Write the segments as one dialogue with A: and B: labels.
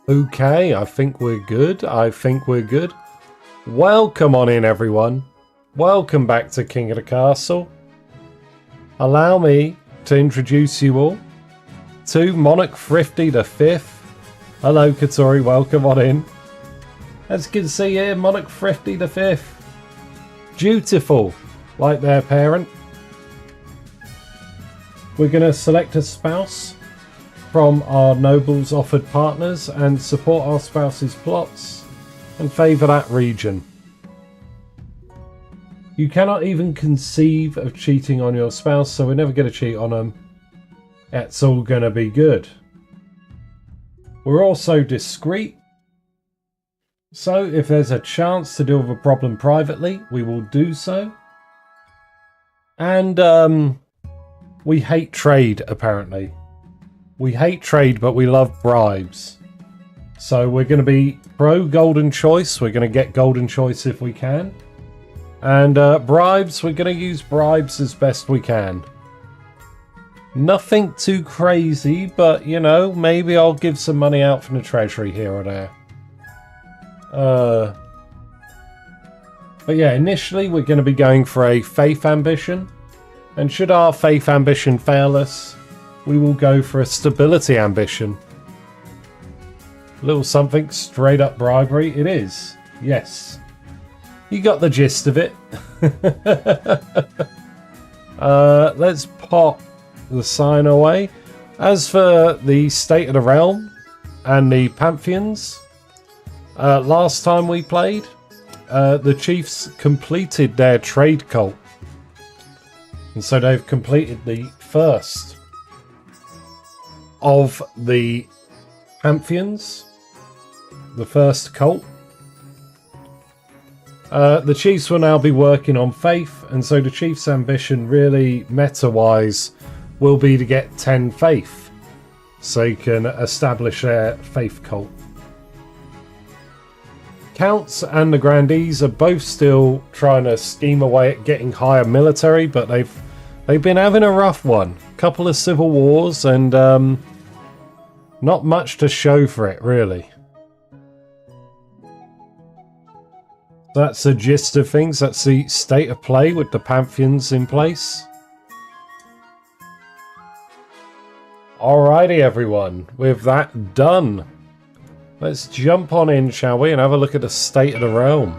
A: Okay, I think we're good. Welcome on in, everyone. Welcome back to King of the Castle. Allow me to introduce you all to Monarch Thrifty the 5th. Hello, Katori. Welcome on in. As you can see here, Monarch Thrifty the 5th. Dutiful, like their parent. We're going to select a spouse from our nobles offered partners and support our spouse's plots and favour that region. You cannot even conceive of cheating on your spouse, so we're never going to cheat on them. It's all going to be good. We're also discreet, so if there's a chance to deal with a problem privately, we will do so. And we hate trade, apparently. We hate trade, but we love bribes. So we're going to be pro golden choice. We're going to get golden choice if we can. And bribes, we're going to use bribes as best we can. Nothing too crazy, but, you know, maybe I'll give some money out from the treasury here or there. But yeah, initially we're going to be going for a faith ambition. And should our faith ambition fail us, we will go for a stability ambition. A little something straight up bribery. It is. Yes. You got the gist of it. Let's pop the sign away. As for the state of the realm and the Pantheons, last time we played, the chiefs completed their trade cult. And so they've completed the first of the Pantheons, the first cult. The chiefs will now be working on faith, and so the chief's ambition, really meta-wise, will be to get 10 faith, so you can establish their faith cult. Counts and the grandees are both still trying to scheme away at getting higher military, but they've been having a rough one. Couple of civil wars and not much to show for it, really. That's the gist of things. That's the state of play with the Pantheons in place. Alrighty, everyone. With that done, let's jump on in, shall we, and have a look at the state of the realm.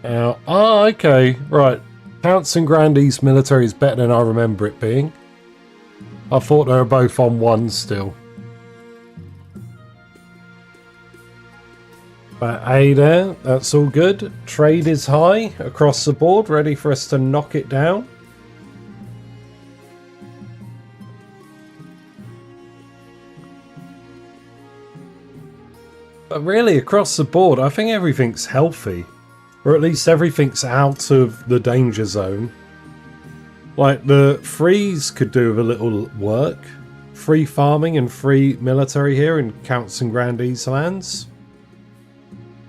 A: Now, okay, right. Counts and Grandees military is better than I remember it being. I thought they were both on one still. But hey there, that's all good. Trade is high across the board, ready for us to knock it down. But really, across the board, I think everything's healthy. Or at least everything's out of the danger zone. Like, the freeze could do with a little work. Free farming and free military here in Counts and Grandees lands.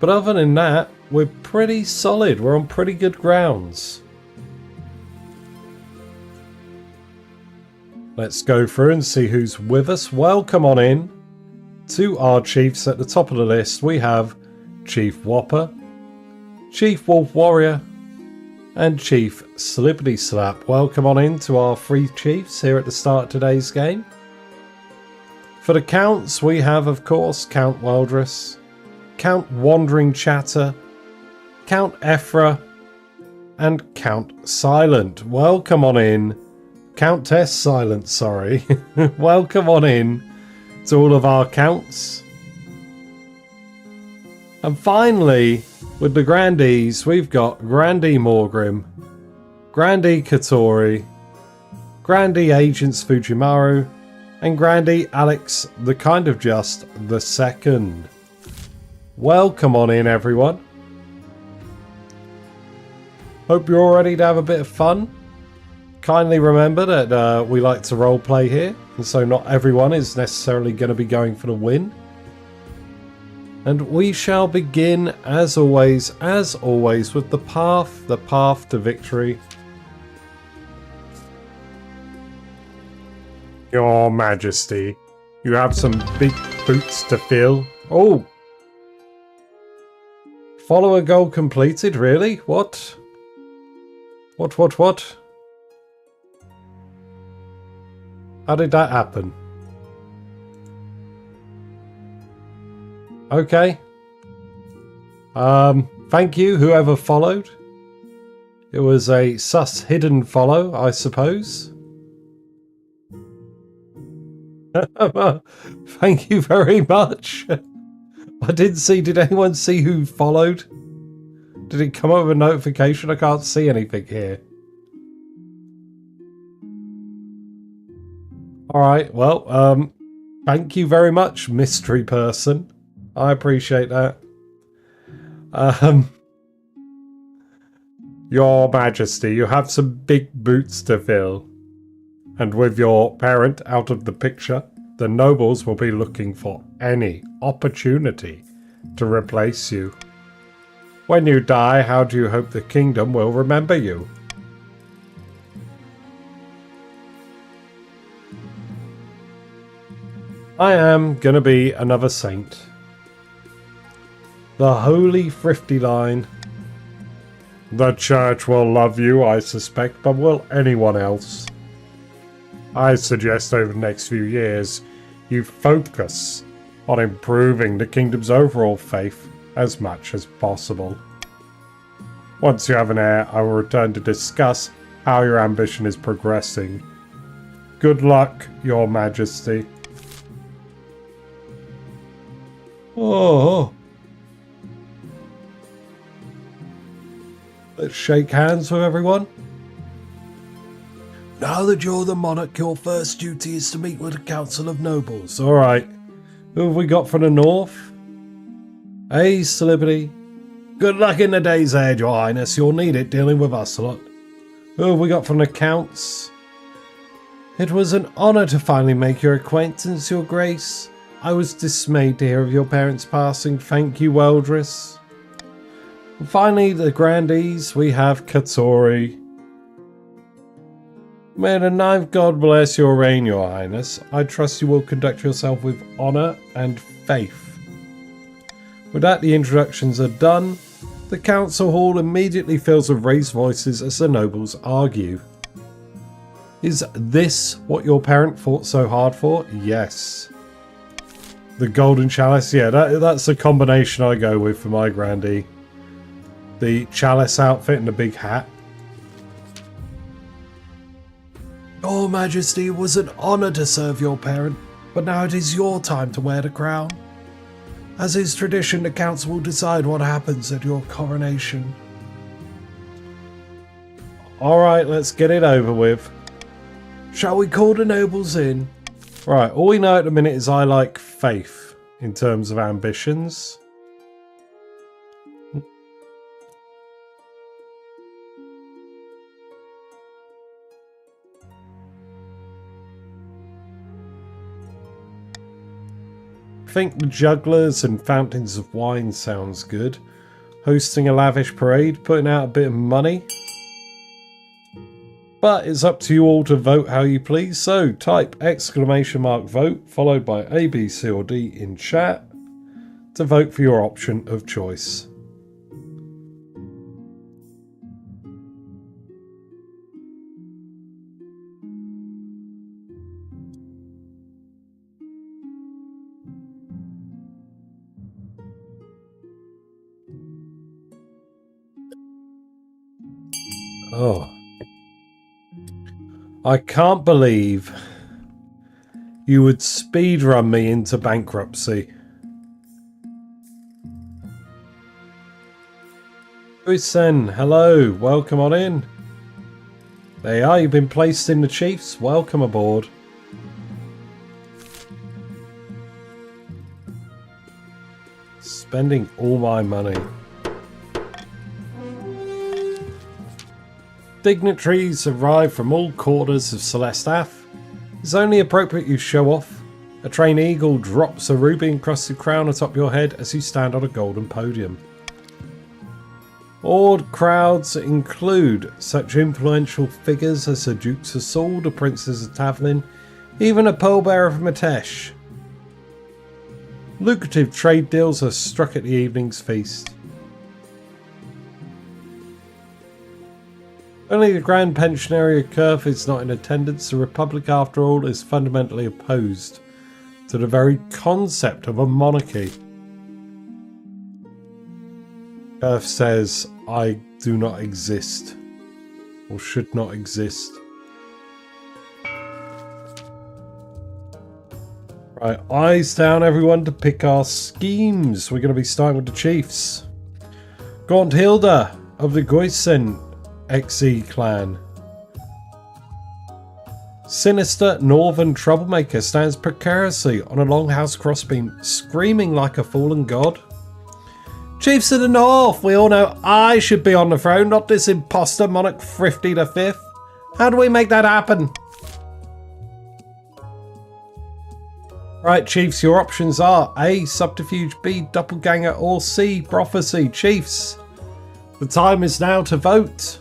A: But other than that, we're pretty solid. We're on pretty good grounds. Let's go through and see who's with us. Welcome on in to our chiefs. At the top of the list, we have Chief Whopper, Chief Wolf Warrior, and Chief Slippity Slap. Welcome on in to our three chiefs here at the start of today's game. For the counts, we have, of course, Count Wildress, Count Wandering Chatter, Count Ephra, and Count Silent. Welcome on in. Countess Silent, sorry. Welcome on in to all of our counts. And finally, with the Grandees, we've got Grandee Morgrim, Grandee Katori, Grandee Agents Fujimaru, and Grandee Alex the Kind of Just the Second. Welcome on in, everyone. Hope you're all ready to have a bit of fun. Kindly remember that we like to roleplay here, and so not everyone is necessarily going to be going for the win. And we shall begin, as always, with the path to victory. Your Majesty, you have some big boots to fill. Oh! Follower goal completed, really? What? What? How did that happen? Okay. Thank you, whoever followed. It was a sus hidden follow, I suppose. Thank you very much. I didn't see, did anyone see who followed? Did it come up with a notification? I can't see anything here. Alright, well, thank you very much, mystery person. I appreciate that. Your Majesty, you have some big boots to fill. And with your parent out of the picture, the nobles will be looking for any opportunity to replace you. When you die, how do you hope the kingdom will remember you? I am gonna be another saint. The Holy Thrifty line. The church will love you, I suspect, but will anyone else? I suggest over the next few years you focus on improving the kingdom's overall faith as much as possible. Once you have an heir, I will return to discuss how your ambition is progressing. Good luck, Your Majesty. Oh. Let's shake hands with everyone. Now that you're the monarch, your first duty is to meet with the Council of Nobles. Alright. Who have we got from the north? Hey, Celebrity. Good luck in the days ahead, Your Highness. You'll need it dealing with us a lot. Who have we got from the Counts? It was an honour to finally make your acquaintance, Your Grace. I was dismayed to hear of your parents' passing. Thank you, Weldris. And finally, the Grandees, we have Katori. May the ninth God bless your reign, Your Highness. I trust you will conduct yourself with honour and faith. With that, the introductions are done. The council hall immediately fills with raised voices as the nobles argue. Is this what your parent fought so hard for? Yes. The golden chalice, yeah, that's a combination I go with for my grandee. The chalice outfit and the big hat. Your Majesty, it was an honour to serve your parent, but now it is your time to wear the crown. As is tradition, the council will decide what happens at your coronation. Alright, let's get it over with. Shall we call the nobles in? Right, all we know at the minute is I like faith in terms of ambitions. I think the jugglers and fountains of wine sounds good. Hosting a lavish parade, putting out a bit of money. But it's up to you all to vote how you please. So type !vote followed by A, B, C or D in chat to vote for your option of choice. Oh. I can't believe you would speedrun me into bankruptcy. Sen, hello, welcome on in. There you are, you've been placed in the Chiefs. Welcome aboard. Spending all my money. Dignitaries arrive from all quarters of Celestath. It's only appropriate you show off. A trained eagle drops a ruby-encrusted crown atop your head as you stand on a golden podium. Awed crowds include such influential figures as the Dukes of Saul, the Princes of Tavlin, Even a pallbearer from Matesh. Lucrative trade deals are struck at the evening's feast. Only the Grand Pensionary Curve is not in attendance. The Republic, after all, is fundamentally opposed to the very concept of a monarchy. Curve says, I do not exist, or should not exist. Right, eyes down everyone to pick our schemes. We're going to be starting with the chiefs. Gaunt Hilda of the Goysen XE clan. Sinister northern troublemaker stands precariously on a longhouse crossbeam, screaming like a fallen god. Chiefs of the North, we all know I should be on the throne, not this imposter Monarch Thrifty V. How do we make that happen? Right, Chiefs, your options are A, Subterfuge, B, Doppelganger, or C, Prophecy. Chiefs, the time is now to vote.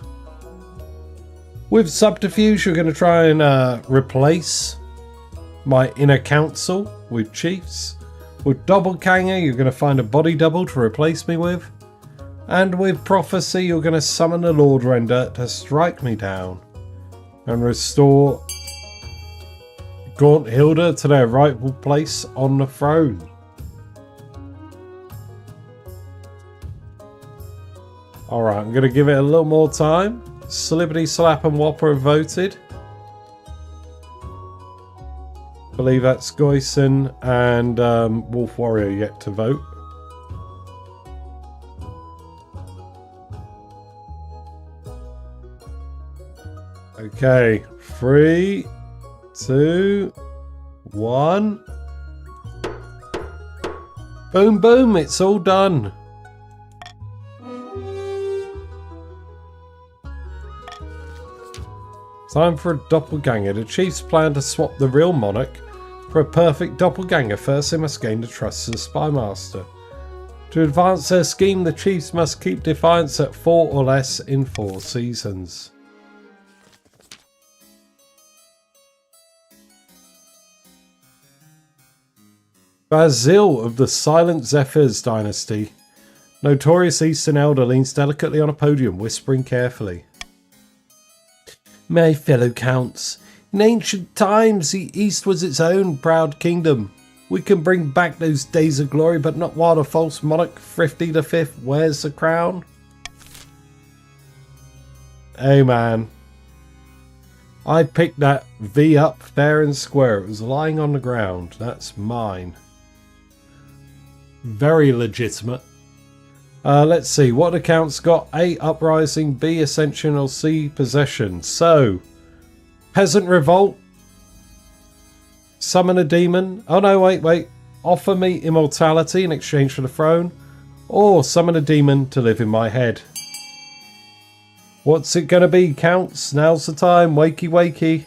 A: With Subterfuge, you're going to try and replace my inner council with Chiefs. With Doppelganger, you're going to find a body double to replace me with. And with Prophecy, you're going to summon the Lord Render to strike me down and restore Gaunt Hilda to their rightful place on the throne. Alright, I'm going to give it a little more time. Slibbity, Slap and Whopper have voted. I believe that's Goysen and Wolf Warrior yet to vote. Okay, 3, 2, 1. Boom, boom, it's all done. Time for a doppelganger. The chiefs plan to swap the real monarch for a perfect doppelganger. First, they must gain the trust of the spy master. To advance their scheme, the chiefs must keep defiance at 4 or less in 4 seasons. Basil of the Silent Zephyrs Dynasty. Notorious Eastern Elder leans delicately on a podium, whispering carefully. My fellow counts, in ancient times the East was its own proud kingdom. We can bring back those days of glory, but not while the false monarch Thrifty V wears the crown. Hey man, I picked that V up fair and square. It was lying on the ground. That's mine. Very legitimate. Let's see, what accounts got? A, Uprising, B, Ascension, or C, Possession. So, Peasant Revolt, Summon a Demon, oh no, wait, Offer me immortality in exchange for the throne, or Summon a Demon to live in my head. What's it gonna be, counts? Now's the time, wakey wakey.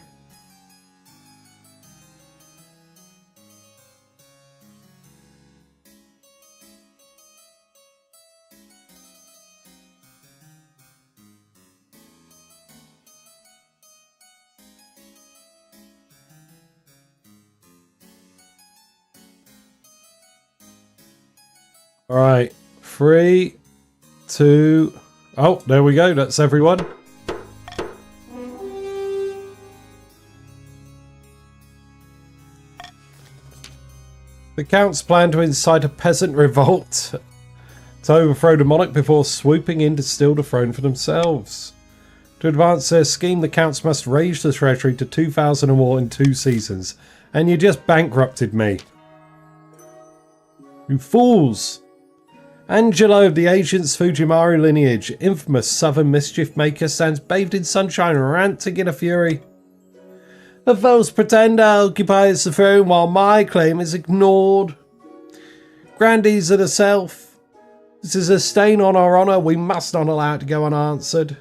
A: Alright, 3, 2, oh, there we go, that's everyone. The counts plan to incite a peasant revolt to overthrow the monarch before swooping in to steal the throne for themselves. To advance their scheme, the counts must raise the treasury to 2,000 or more in 2 seasons. And you just bankrupted me. You fools! Angelo of the Ancients Fujimaru lineage, infamous southern mischief maker, stands bathed in sunshine, ranting in a fury. The false pretender occupies the throne while my claim is ignored. Grandees of the South, this is a stain on our honour. We must not allow it to go unanswered.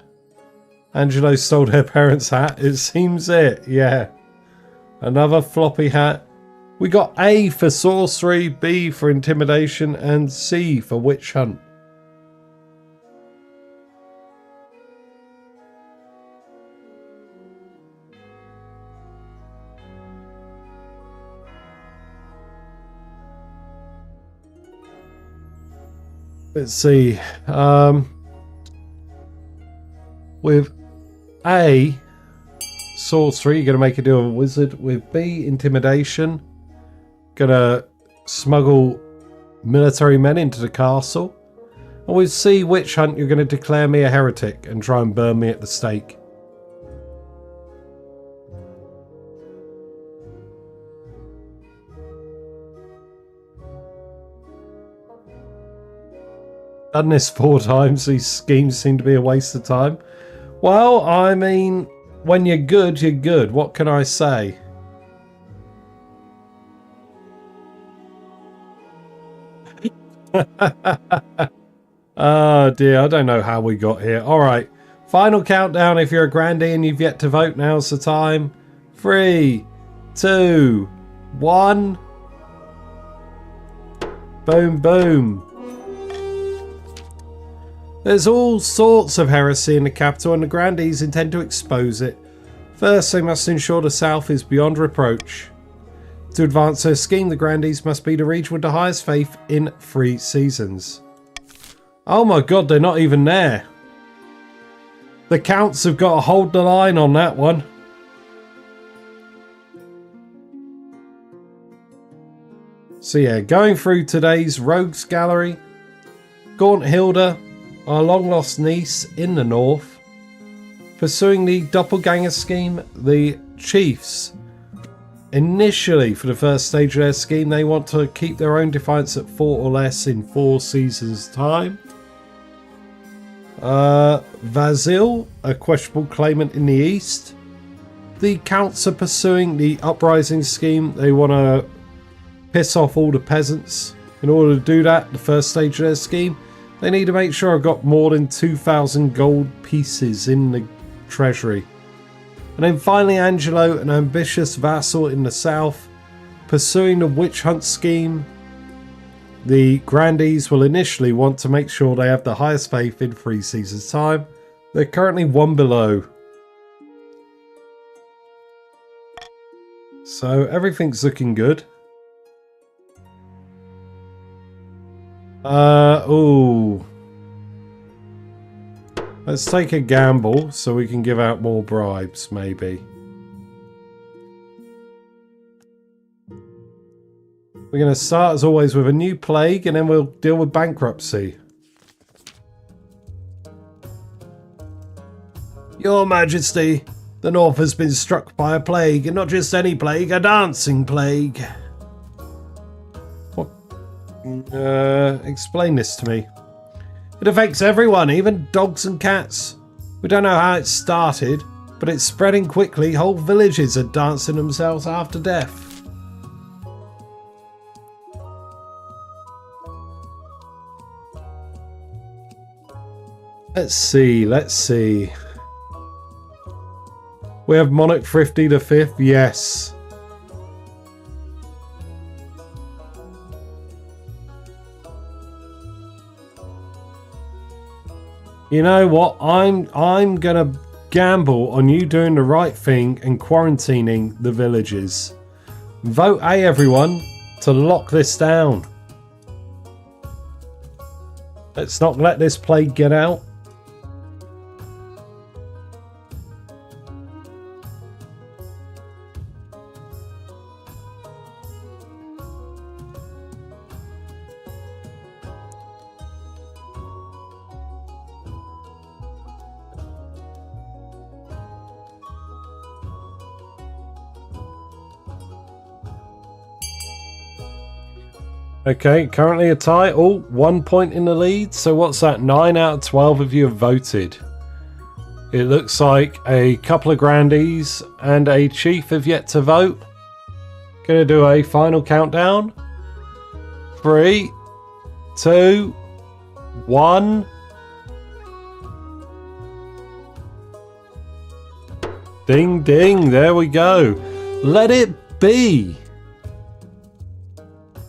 A: Angelo stole her parents' hat. It seems it, yeah. Another floppy hat. We got A for sorcery, B for intimidation, and C for witch hunt. Let's see. With A, sorcery, you're going to make a deal with a wizard. With B, intimidation, going to smuggle military men into the castle. And with C, witch hunt, you're going to declare me a heretic and try and burn me at the stake. Done this 4 times. These schemes seem to be a waste of time. Well, I mean, when you're good, you're good. What can I say? Oh dear, I don't know how we got here. Alright, final countdown. If you're a grandee and you've yet to vote, now's the time. 3, 2, 1. Boom, boom. There's all sorts of heresy in the capital and the grandees intend to expose it. First, they must ensure the south is beyond reproach. To advance their scheme, the grandees must be the region with the highest faith in 3 seasons. Oh my god, they're not even there. The counts have got to hold the line on that one. So yeah, going through today's rogues gallery. Gaunt Hilda, our long lost niece in the north. Pursuing the doppelganger scheme, the chiefs. Initially, for the first stage of their scheme, they want to keep their own defiance at 4 or less in 4 seasons' time. Vasil, a questionable claimant in the east. The counts are pursuing the uprising scheme. They want to piss off all the peasants. In order to do that, the first stage of their scheme, they need to make sure I've got more than 2,000 gold pieces in the treasury. And then finally Angelo, an ambitious vassal in the south, pursuing the witch hunt scheme. The grandees will initially want to make sure they have the highest faith in 3 seasons' time. They're currently 1 below. So everything's looking good. Ooh. Let's take a gamble so we can give out more bribes, maybe. We're going to start, as always, with a new plague, and then we'll deal with bankruptcy. Your Majesty, the North has been struck by a plague, and not just any plague, a dancing plague. What? Explain this to me. It affects everyone, even dogs and cats. We don't know how it started, but it's spreading quickly. Whole villages are dancing themselves after death. Let's see. We have Monarch Thrifty the 5th, yes. You know what? I'm gonna gamble on you doing the right thing and quarantining the villages. Vote A, everyone, to lock this down. Let's not let this plague get out. Okay, currently a tie. Oh, 1 point in the lead. So what's that? 9 out of 12 of you have voted. It looks like a couple of grandees and a chief have yet to vote. Gonna do a final countdown. 3, 2, 1. Ding, ding. There we go. Let it be.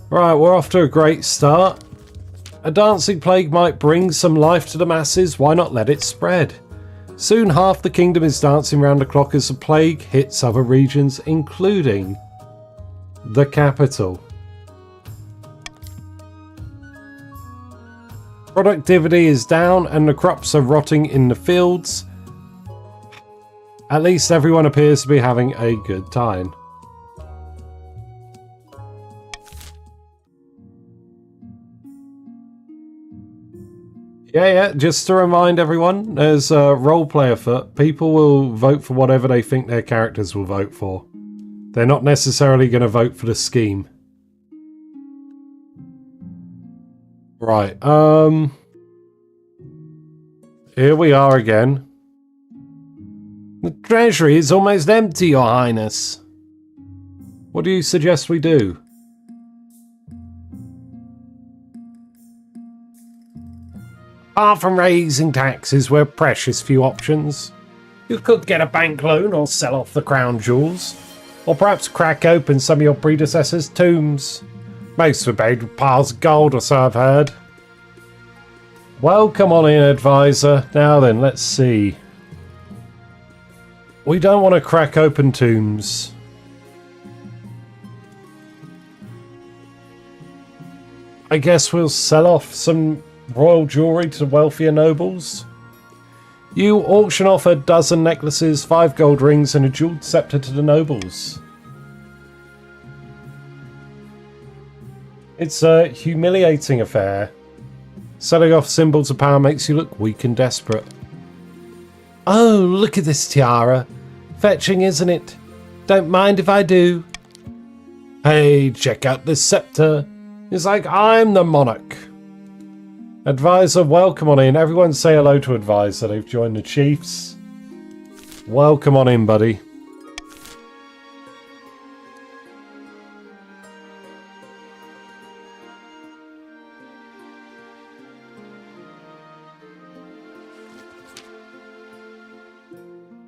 A: Right, we're off to a great start. A dancing plague might bring some life to the masses. Why not let it spread? Soon half the kingdom is dancing round the clock as the plague hits other regions, including the capital. Productivity is down and the crops are rotting in the fields. At least everyone appears to be having a good time. Yeah, just to remind everyone, there's a role play afoot. People will vote for whatever they think their characters will vote for. They're not necessarily going to vote for the scheme. Right, here we are again. The treasury is almost empty, Your Highness. What do you suggest we do? Apart from raising taxes, we're precious few options. You could get a bank loan or sell off the crown jewels. Or perhaps crack open some of your predecessors' tombs. Most were buried with piles of gold, or so I've heard. Well, come on in, advisor. Now then, let's see. We don't want to crack open tombs. I guess we'll sell off some royal jewellery to wealthier nobles. You auction off a dozen necklaces, 5 gold rings and a jewelled scepter to the nobles. It's a humiliating affair. Selling off symbols of power makes you look weak and desperate. Oh, look at this tiara. Fetching, isn't it? Don't mind if I do. Hey, check out this scepter. It's like I'm the monarch. Advisor, welcome on in. Everyone say hello to Advisor. They've joined the Chiefs. Welcome on in, buddy.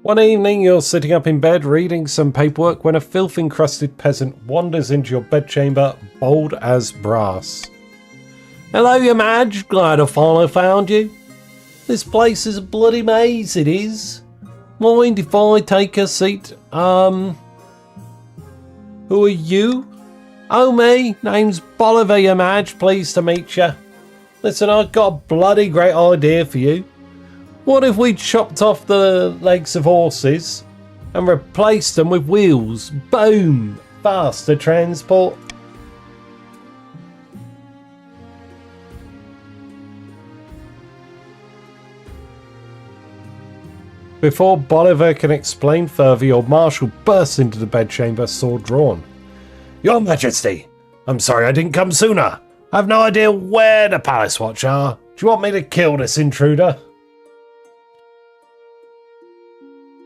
A: One evening, you're sitting up in bed reading some paperwork when a filth-encrusted peasant wanders into your bedchamber, bold as brass. Hello, your Madge. Glad I finally found you. This place is a bloody maze, it is. Mind if I take a seat? Who are you? Oh, me. Name's Bolivar, your Madge. Pleased to meet you. Listen, I've got a bloody great idea for you. What if we chopped off the legs of horses and replaced them with wheels? Boom! Faster transport. Before Bolivar can explain further, your marshal bursts into the bedchamber, sword drawn. Your Majesty, I'm sorry I didn't come sooner. I have no idea where the Palace Watch are. Do you want me to kill this intruder?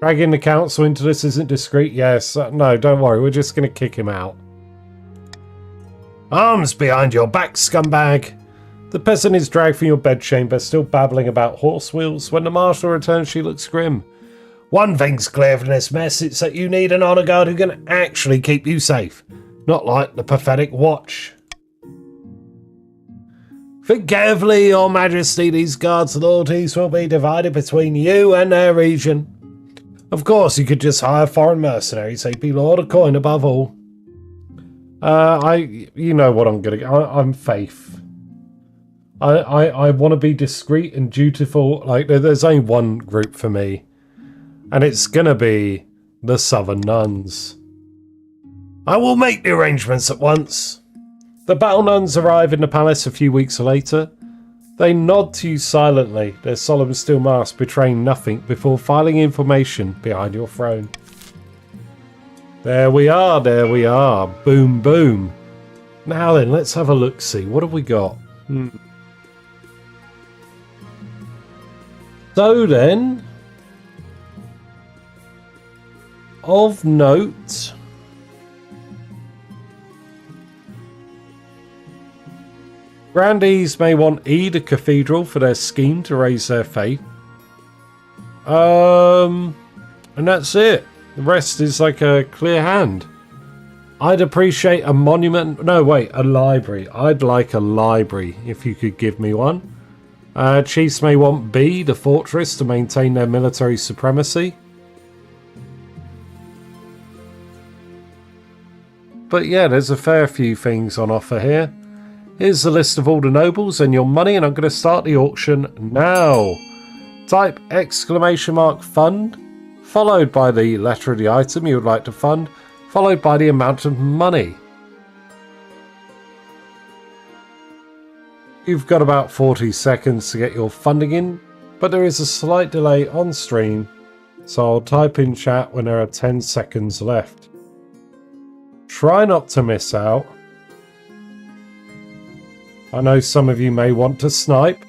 A: Dragging the council into this isn't discreet. Yes, no, don't worry. We're just going to kick him out. Arms behind your back, scumbag. The peasant is dragged from your bedchamber, still babbling about horse wheels. When the marshal returns, she looks grim. One thing's clear from this mess, it's that you need an honour guard who can actually keep you safe. Not like the pathetic watch. Think carefully, Your Majesty. These guards' loyalties will be divided between you and their region. Of course, you could just hire foreign mercenaries. They'd be Lord of Coin above all. You know what I'm gonna. I'm Faith. I want to be discreet and dutiful. Like, there's only one group for me, and it's gonna be the Southern Nuns. I will make the arrangements at once. The battle nuns arrive in the palace a few weeks later. They nod to you silently, their solemn still masks betraying nothing before filing information behind your throne. There we are, there we are. Boom, boom. Now then, let's have a look-see. What have we got? So then, of note, Grandees may want the Cathedral for their scheme to raise their faith. And that's it. The rest is like a clear hand. I'd appreciate a monument. No, wait, a library. I'd like a library if you could give me one. Chiefs may want B, the fortress, to maintain their military supremacy. But yeah, there's a fair few things on offer here. Here's the list of all the nobles and your money, and I'm going to start the auction now. Type !fund, followed by the letter of the item you would like to fund, followed by the amount of money. You've got about 40 seconds to get your funding in, but there is a slight delay on stream, so I'll type in chat when there are 10 seconds left. Try not to miss out. I know some of you may want to snipe.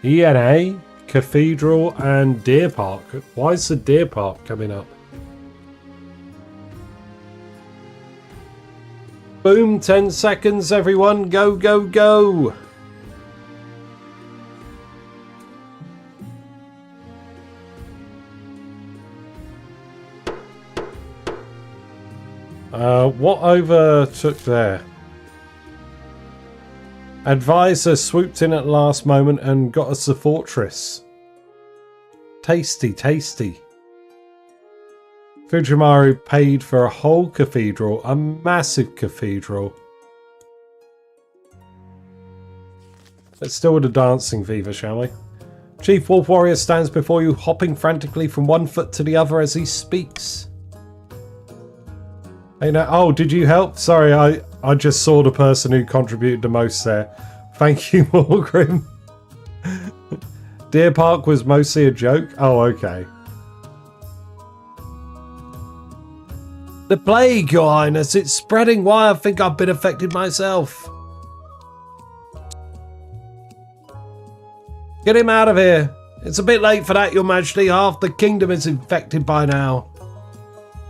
A: ENA, Cathedral and Deer Park. Why is the Deer Park coming up? Boom, 10 seconds everyone. Go, go, go. What overtook there? Advisor swooped in at the last moment and got us the fortress. Tasty, tasty. Fujimaru paid for a whole cathedral, a massive cathedral. Let's still with the dancing fever, shall we? Chief Wolf Warrior stands before you, hopping frantically from one foot to the other as he speaks. Hey, now, oh, did you help? Sorry, I just saw the person who contributed the most there. Thank you, Morgrim. Deer Park was mostly a joke? Oh, okay. The plague, Your Highness. It's spreading. Why? I think I've been affected myself. Get him out of here. It's a bit late for that, Your Majesty. Half the kingdom is infected by now.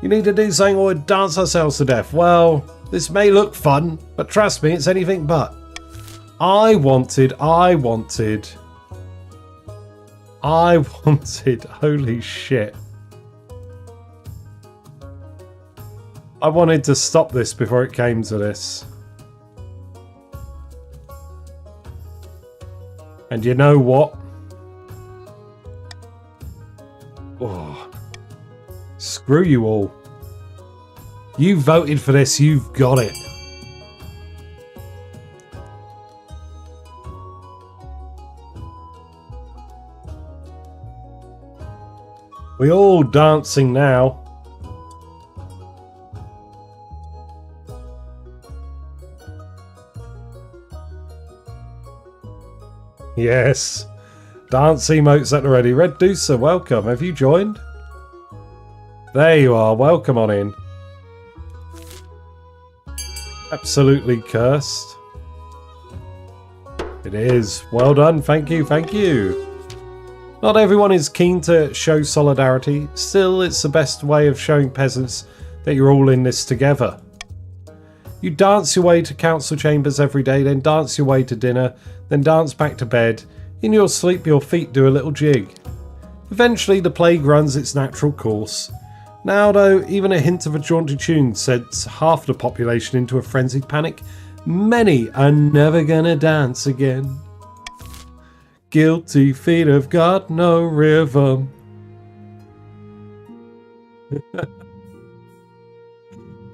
A: You need to do something or we'll dance ourselves to death. Well, this may look fun, but trust me, it's anything but. I wanted, holy shit. I wanted to stop this before it came to this. And you know what? Oh. Screw you all. You voted for this, you've got it. We're all dancing now. Yes. Dance emotes at the ready. Red Deucer, welcome. Have you joined? There you are. Welcome on in. Absolutely cursed. It is. Well done. Thank you. Thank you. Not everyone is keen to show solidarity. Still, it's the best way of showing peasants that you're all in this together. You dance your way to council chambers every day, then dance your way to dinner, then dance back to bed. In your sleep, your feet do a little jig. Eventually, the plague runs its natural course. Now, though, even a hint of a jaunty tune sends half the population into a frenzied panic. Many are never gonna dance again. Guilty feet have got no rhythm.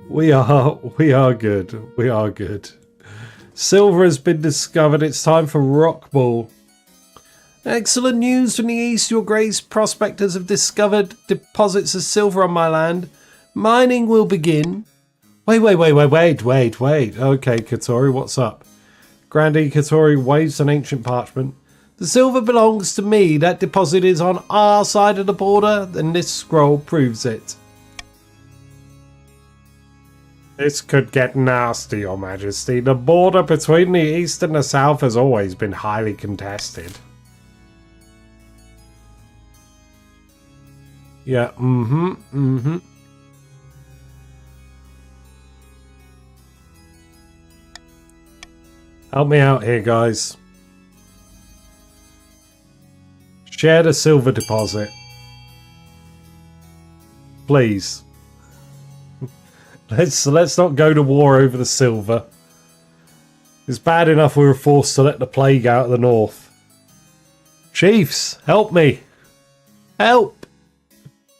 A: We are good. We are good. Silver has been discovered. It's time for rock ball. Excellent news from the east, Your Grace. Prospectors have discovered deposits of silver on my land. Mining will begin. Wait. Okay, Katori, what's up? Grandee Katori waves an ancient parchment. The silver belongs to me. That deposit is on our side of the border, and this scroll proves it. This could get nasty, Your Majesty. The border between the east and the south has always been highly contested. Yeah, Help me out here, guys. Share the silver deposit. Please. Let's not go to war over the silver. It's bad enough we were forced to let the plague out of the north. Chiefs, help me. Help.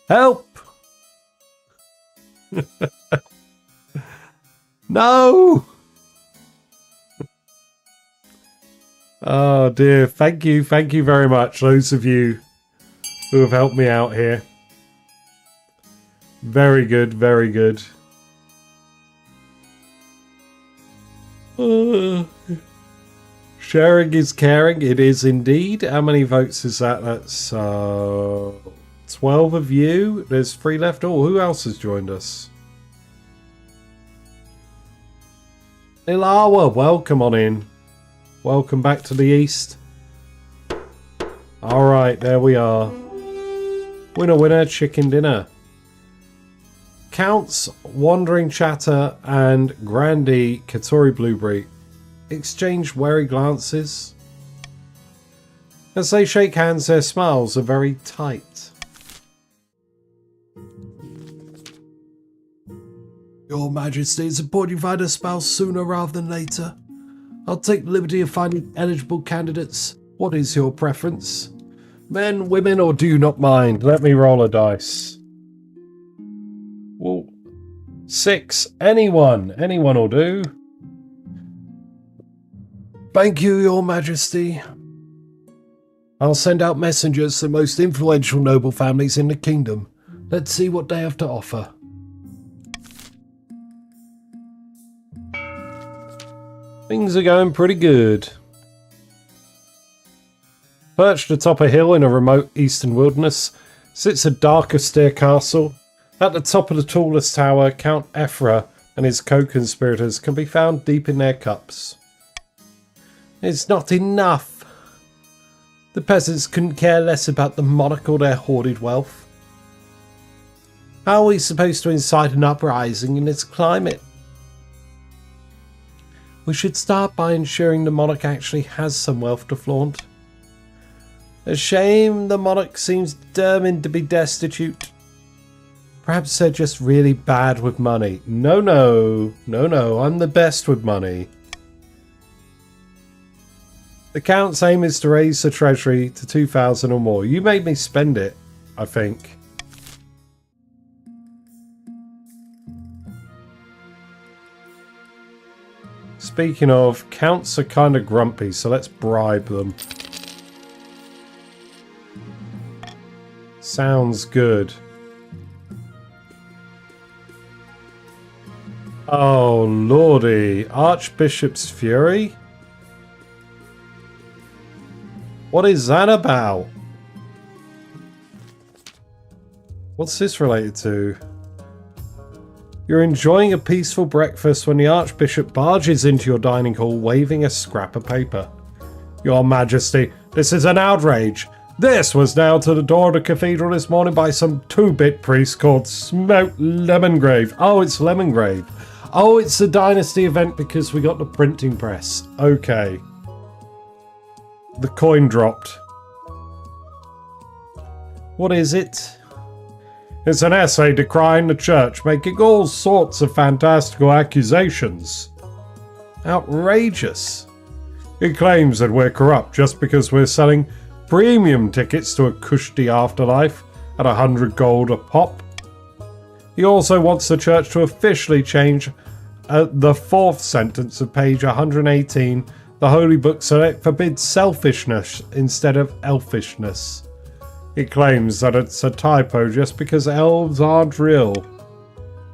A: Help. No. Oh dear. Thank you very much, those of you who have helped me out here. Very good, very good. Sharing is caring. It is indeed. How many votes is that? That's 12 of you. There's 3 left. Oh, who else has joined us? Ilawa, welcome on in. Welcome back to the east. Alright, there we are. Winner, winner, chicken dinner. Counts, Wandering Chatter, and Grandy Katori Blueberry exchange wary glances. As they shake hands, their smiles are very tight. Your Majesty, it's important you find a spouse sooner rather than later. I'll take the liberty of finding eligible candidates. What is your preference? Men, women, or do you not mind? Let me roll a dice. Well, 6. Anyone. Anyone will do. Thank you, Your Majesty. I'll send out messengers to the most influential noble families in the kingdom. Let's see what they have to offer. Things are going pretty good. Perched atop a hill in a remote eastern wilderness sits a dark, austere castle. At the top of the tallest tower, Count Ephra and his co-conspirators can be found deep in their cups. It's not enough. The peasants couldn't care less about the monarch or their hoarded wealth. How are we supposed to incite an uprising in this climate? We should start by ensuring the monarch actually has some wealth to flaunt. A shame the monarch seems determined to be destitute. Perhaps they're just really bad with money. No, I'm the best with money. The Count's aim is to raise the treasury to 2,000 or more. You made me spend it, I think. Speaking of, Counts are kind of grumpy, so let's bribe them. Sounds good. Oh, lordy. Archbishop's Fury? What is that about? What's this related to? You're enjoying a peaceful breakfast when the Archbishop barges into your dining hall waving a scrap of paper. Your Majesty, this is an outrage. This was nailed to the door of the cathedral this morning by some 2-bit priest called Smoked Lemongrave. Oh, it's Lemongrave. Oh, it's the Dynasty event because we got the printing press. Okay. The coin dropped. What is it? It's an essay decrying the church, making all sorts of fantastical accusations. Outrageous. It claims that we're corrupt just because we're selling premium tickets to a cushy afterlife at 100 gold a pop. He also wants the church to officially change the 4th sentence of page 118, the Holy Book, so it forbids selfishness instead of elfishness. It claims that it's a typo just because elves aren't real.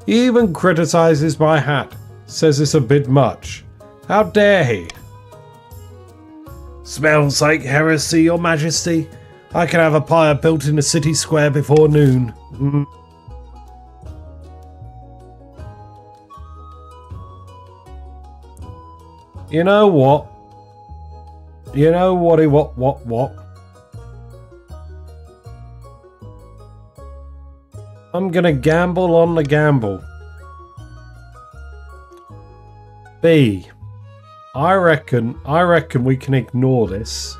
A: He even criticizes my hat, says it's a bit much. How dare he? Smells like heresy, Your Majesty. I can have a pyre built in the city square before noon. You know what? You know what? I'm gonna gamble on the gamble. B. I reckon we can ignore this.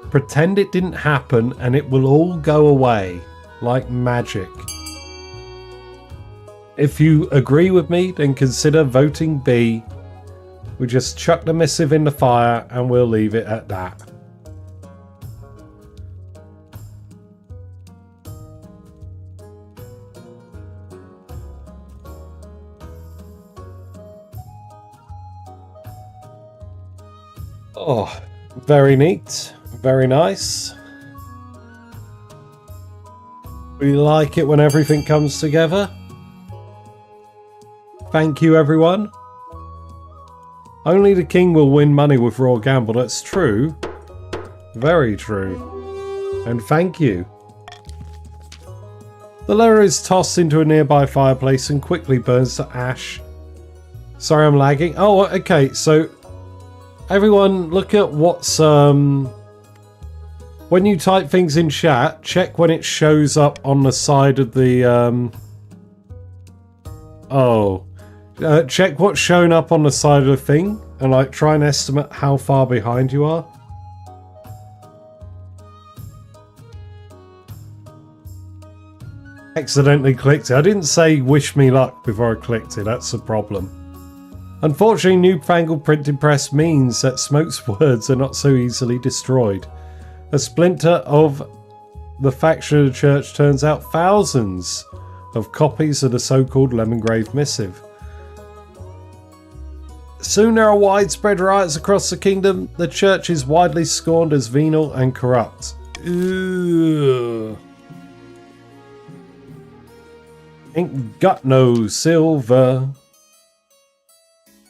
A: Pretend it didn't happen and it will all go away like magic. If you agree with me, then consider voting B. We just chuck the missive in the fire and we'll leave it at that. Oh, very neat. Very nice. We like it when everything comes together. Thank you, everyone. Only the king will win money with Raw Gamble. That's true. Very true. And thank you. The letter is tossed into a nearby fireplace and quickly burns to ash. Sorry, I'm lagging. Oh, okay. So, everyone, look at what's... When you type things in chat, check when it shows up on the side of the... check what's shown up on the side of the thing and like try and estimate how far behind you are. Accidentally clicked it. I didn't say wish me luck before I clicked it. That's the problem. Unfortunately, newfangled printing press means that Smoke's words are not so easily destroyed. A splinter of the faction of the church turns out thousands of copies of the so-called Lemongrave Missive. Soon there are widespread riots across the kingdom. The church is widely scorned as venal and corrupt. Ugh. Ain't got no silver.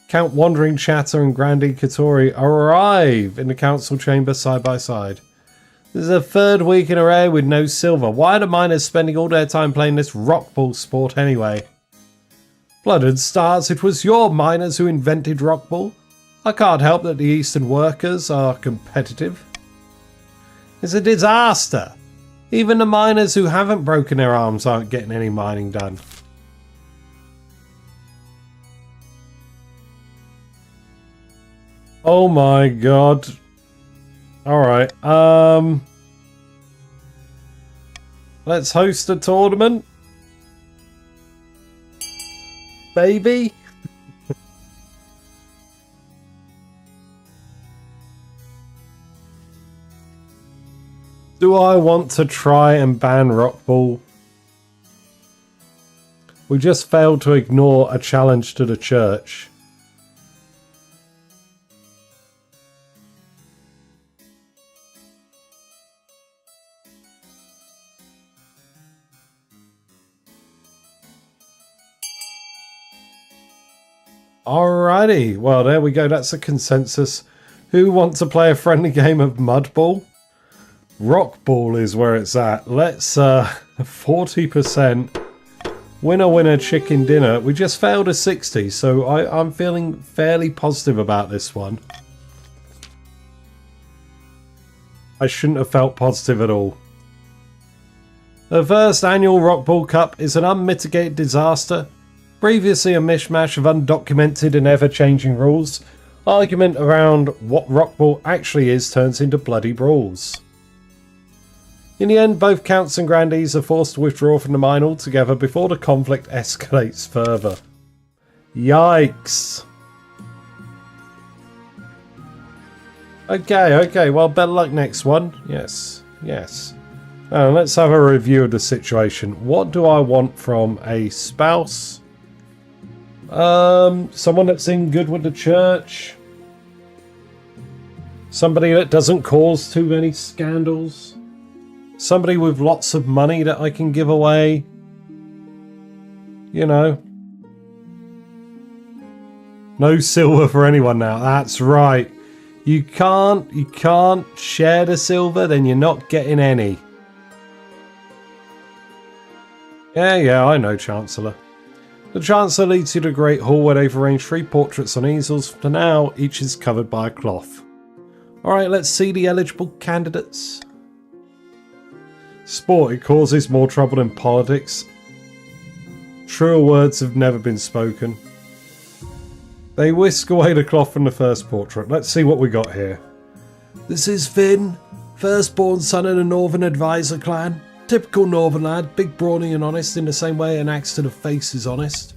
A: Count Wandering Chatter and Grandi Katori arrive in the council chamber side by side. This is the third week in a row with no silver. Why are the miners spending all their time playing this rockball sport anyway? Blood and stars, it was your miners who invented rockball. I can't help that the Eastern workers are competitive. It's a disaster. Even the miners who haven't broken their arms aren't getting any mining done. Oh my god. Alright, let's host a tournament. Baby. Do I want to try and ban rockball? We just failed to ignore a challenge to the church. Alrighty, well there we go, that's a consensus. Who wants to play a friendly game of Mudball? Rockball is where it's at. Let's 40%. Winner winner chicken dinner. We just failed a 60, so I'm feeling fairly positive about this one. I shouldn't have felt positive at all. The first annual Rockball Cup is an unmitigated disaster. Previously a mishmash of undocumented and ever-changing rules, argument around what Rockball actually is turns into bloody brawls. In the end, both counts and grandees are forced to withdraw from the mine altogether before the conflict escalates further. Yikes. Okay, well better luck next one. Yes. Let's have a review of the situation. What do I want from a spouse? Someone that's in good with the church. Somebody that doesn't cause too many scandals. Somebody with lots of money that I can give away. You know. No silver for anyone now. That's right. You can't share the silver, then you're not getting any. Yeah, I know, Chancellor. The Chancellor leads you to a great hall where they've arranged 3 portraits on easels. For now, each is covered by a cloth. Alright, let's see the eligible candidates. Sport, it causes more trouble than politics. Truer words have never been spoken. They whisk away the cloth from the first portrait. Let's see what we got here. This is Finn, firstborn son of the Northern Advisor clan. Typical northern lad, big, brawny and honest in the same way an axe to the face is honest.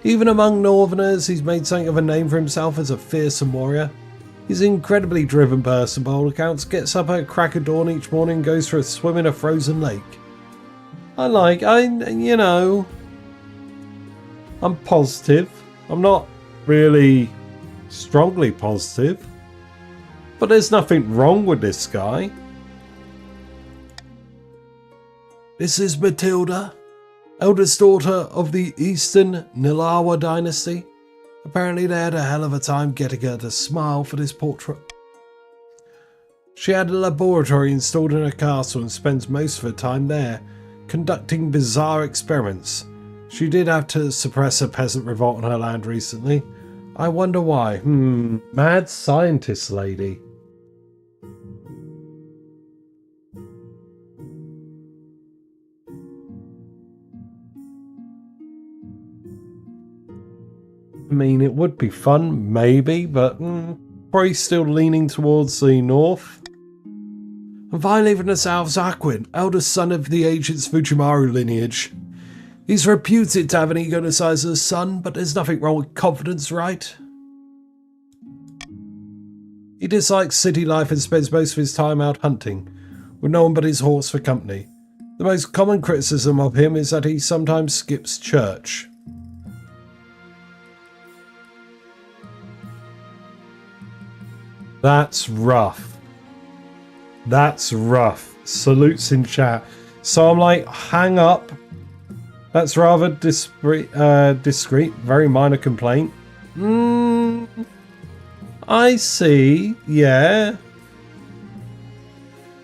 A: Even among northerners, he's made something of a name for himself as a fearsome warrior. He's an incredibly driven person by all accounts, gets up at crack of dawn each morning and goes for a swim in a frozen lake. I'm positive. I'm not really strongly positive. But there's nothing wrong with this guy. This is Matilda, eldest daughter of the Eastern Nilawa dynasty. Apparently they had a hell of a time getting her to smile for this portrait. She had a laboratory installed in her castle and spends most of her time there, conducting bizarre experiments. She did have to suppress a peasant revolt on her land recently. I wonder why. Mad scientist lady. I mean, it would be fun, maybe, but probably still leaning towards the north. And finally from the south, Zaquin, eldest son of the ancient Fujimaru lineage. He's reputed to have an ego the size of the sun, but there's nothing wrong with confidence, right? He dislikes city life and spends most of his time out hunting, with no one but his horse for company. The most common criticism of him is that he sometimes skips church. That's rough. That's rough. Salutes in chat. So I'm like, hang up. That's rather discreet. Very minor complaint. I see. Yeah.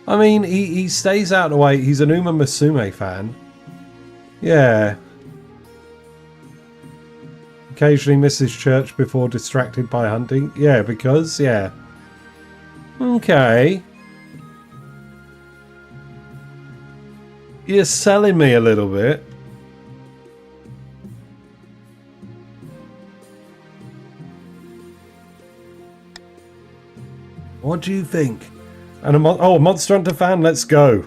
A: I mean, he stays out of the way. He's an Uma Musume fan. Yeah. Occasionally misses church before distracted by hunting. Yeah, because, yeah. Okay. You're selling me a little bit. What do you think? And a Monster Hunter fan, let's go.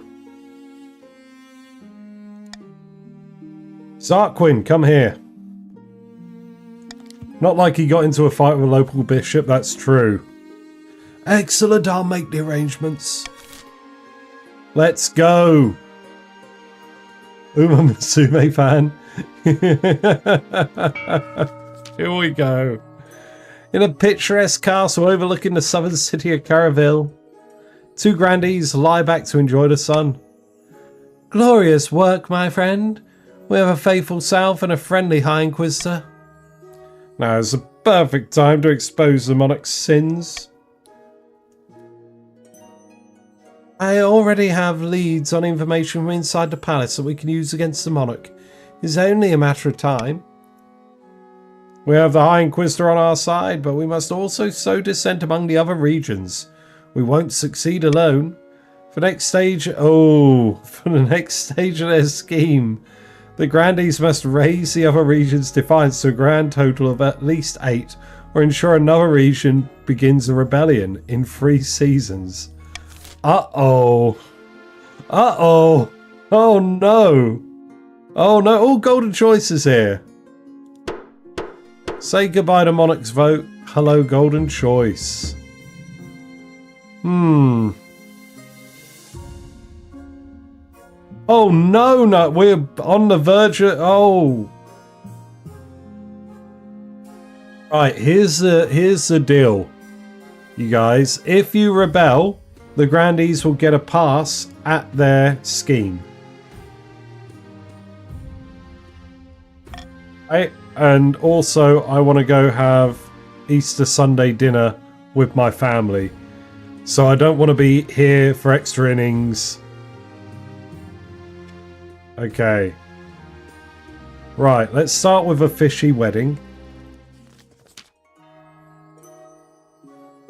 A: Zarquin, come here. Not like he got into a fight with a local bishop, that's true. Excellent, I'll make the arrangements. Let's go. Uma Musume fan. Here we go. In a picturesque castle overlooking the southern city of Caraville, two grandees lie back to enjoy the sun. Glorious work, my friend. We have a faithful South and a friendly High Inquisitor. Now is the perfect time to expose the Monarch's sins. I already have leads on information from inside the palace that we can use against the Monarch. It's only a matter of time. We have the High Inquisitor on our side, but we must also sow dissent among the other regions. We won't succeed alone. For the next stage of their scheme, the grandees must raise the other region's defiance to a grand total of at least 8, or ensure another region begins a rebellion in 3 seasons. Uh-oh. Uh-oh. Oh no. Oh no. All golden choices here. Say goodbye to Monarch's vote. Hello, golden choice. Oh no, no. We're on the verge of... Oh. Right, here's the deal. You guys, if you rebel, the grandees will get a pass at their scheme. Right? And also, I want to go have Easter Sunday dinner with my family. So I don't want to be here for extra innings. Okay. Right, let's start with a fishy wedding.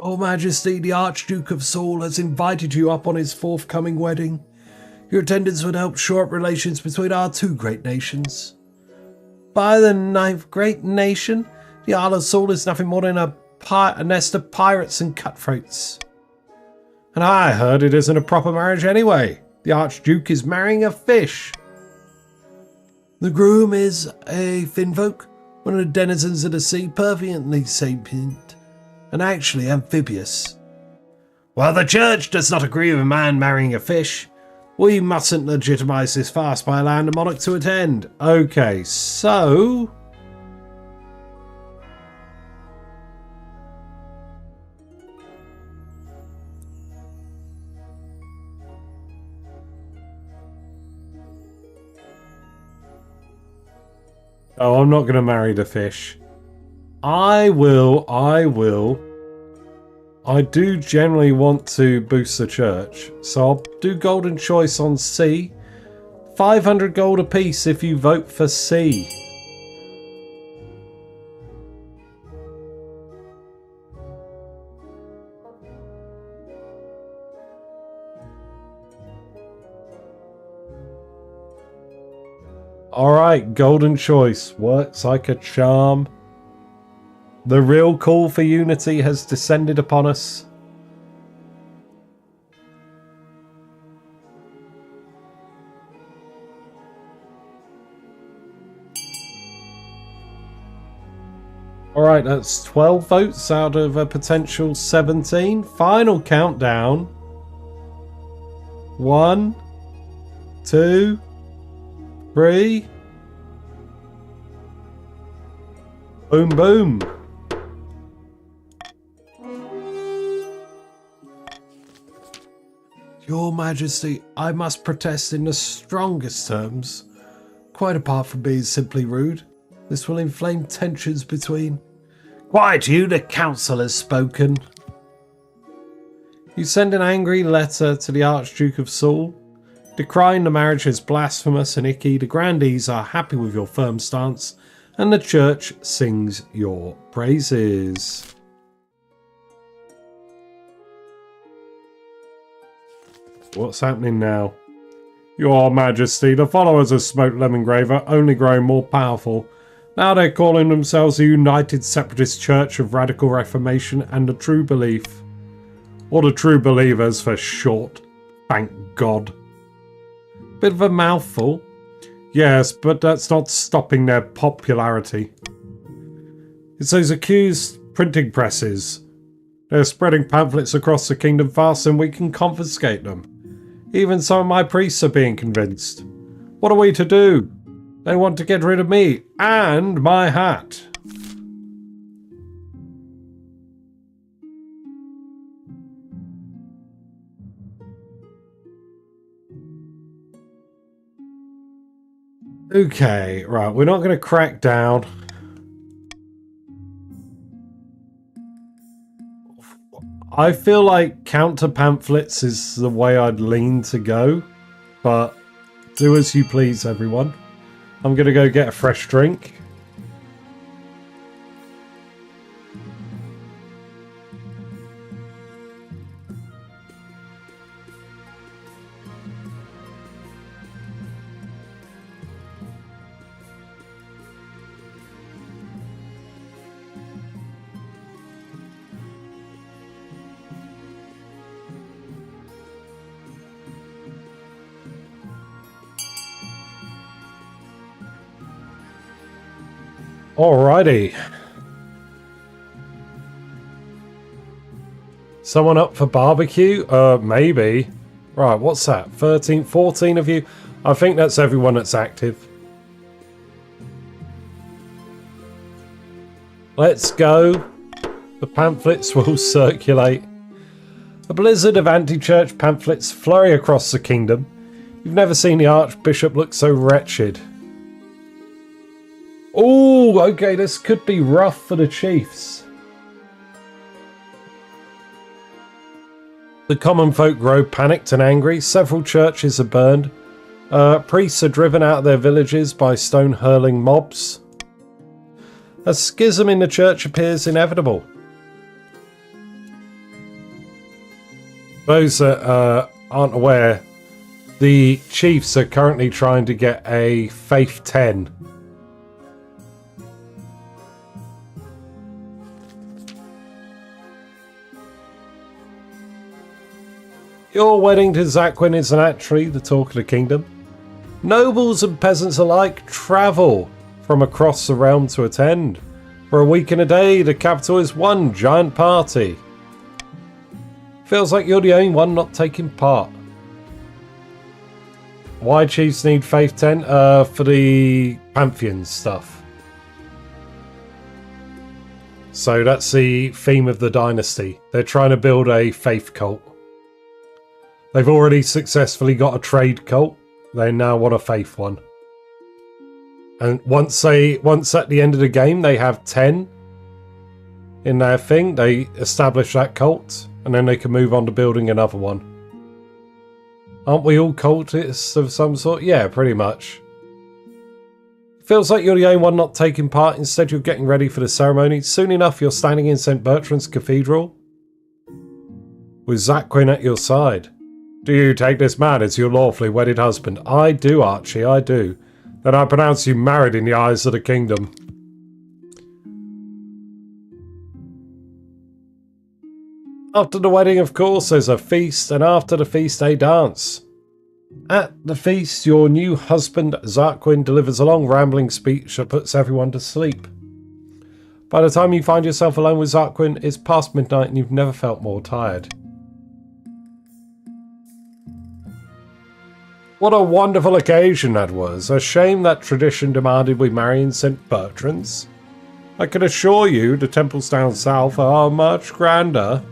A: Oh, Majesty, the Archduke of Seoul has invited you up on his forthcoming wedding. Your attendance would help shore up relations between our two great nations. By the ninth great nation, the Isle of Seoul is nothing more than a nest of pirates and cutthroats. And I heard it isn't a proper marriage anyway. The Archduke is marrying a fish. The groom is a finfolk, one of the denizens of the sea, perfectly sapient, and actually amphibious. While the church does not agree with a man marrying a fish, we mustn't legitimise this fast by allowing the monarch to attend. Okay, so... Oh, I'm not going to marry the fish. I will. I do generally want to boost the church, so I'll do golden choice on C. 500 gold apiece if you vote for C. Alright, golden choice. Works like a charm. The real call for unity has descended upon us. Alright, that's 12 votes out of a potential 17. Final countdown. 1, 2, 3. Boom, boom. Your Majesty, I must protest in the strongest terms. Quite apart from being simply rude, this will inflame tensions between... Quiet you, the council has spoken. You send an angry letter to the Archduke of Saul, decrying the marriage as blasphemous and icky. The grandees are happy with your firm stance, and the church sings your praises. What's happening now? Your Majesty, the followers of Smoked Lemongrave are only growing more powerful. Now they're calling themselves the United Separatist Church of Radical Reformation and the True Belief. Or the True Believers for short. Thank God. Bit of a mouthful. Yes, but that's not stopping their popularity. It's those accused printing presses. They're spreading pamphlets across the kingdom faster than we can confiscate them. Even some of my priests are being convinced. What are we to do? They want to get rid of me and my hat. Okay, right, we're not going to crack down. I feel like counter pamphlets is the way I'd lean to go, but do as you please, everyone. I'm going to go get a fresh drink. Alrighty. Someone up for barbecue? Maybe. Right, what's that? 13, 14 of you? I think that's everyone that's active. Let's go. The pamphlets will circulate. A blizzard of anti-church pamphlets flurry across the kingdom. You've never seen the Archbishop look so wretched. Oh, okay, this could be rough for the chiefs. The common folk grow panicked and angry. Several churches are burned. Priests are driven out of their villages by stone-hurling mobs. A schism in the church appears inevitable. Those that aren't aware, the chiefs are currently trying to get a Faith 10. Your wedding to Zaquin is naturally the talk of the kingdom. Nobles and peasants alike travel from across the realm to attend. For a week and a day, the capital is one giant party. Feels like you're the only one not taking part. Why chiefs need Faith 10? For the Pantheon stuff. So that's the theme of the Dynasty. They're trying to build a faith cult. They've already successfully got a trade cult. They now want a faith one. And once at the end of the game they have 10 in their thing, they establish that cult, and then they can move on to building another one. Aren't we all cultists of some sort? Yeah, pretty much. Feels like you're the only one not taking part. Instead, you're getting ready for the ceremony. Soon enough, you're standing in St. Bertrand's Cathedral with Zaquin at your side. Do you take this man as your lawfully wedded husband? I do, Archie, I do. Then I pronounce you married in the eyes of the kingdom. After the wedding, of course, there's a feast, and after the feast, a dance. At the feast, your new husband, Zaquin, delivers a long rambling speech that puts everyone to sleep. By the time you find yourself alone with Zaquin, it's past midnight and you've never felt more tired. What a wonderful occasion that was. A shame that tradition demanded we marry in St. Bertrand's. I can assure you the temples down south are much grander.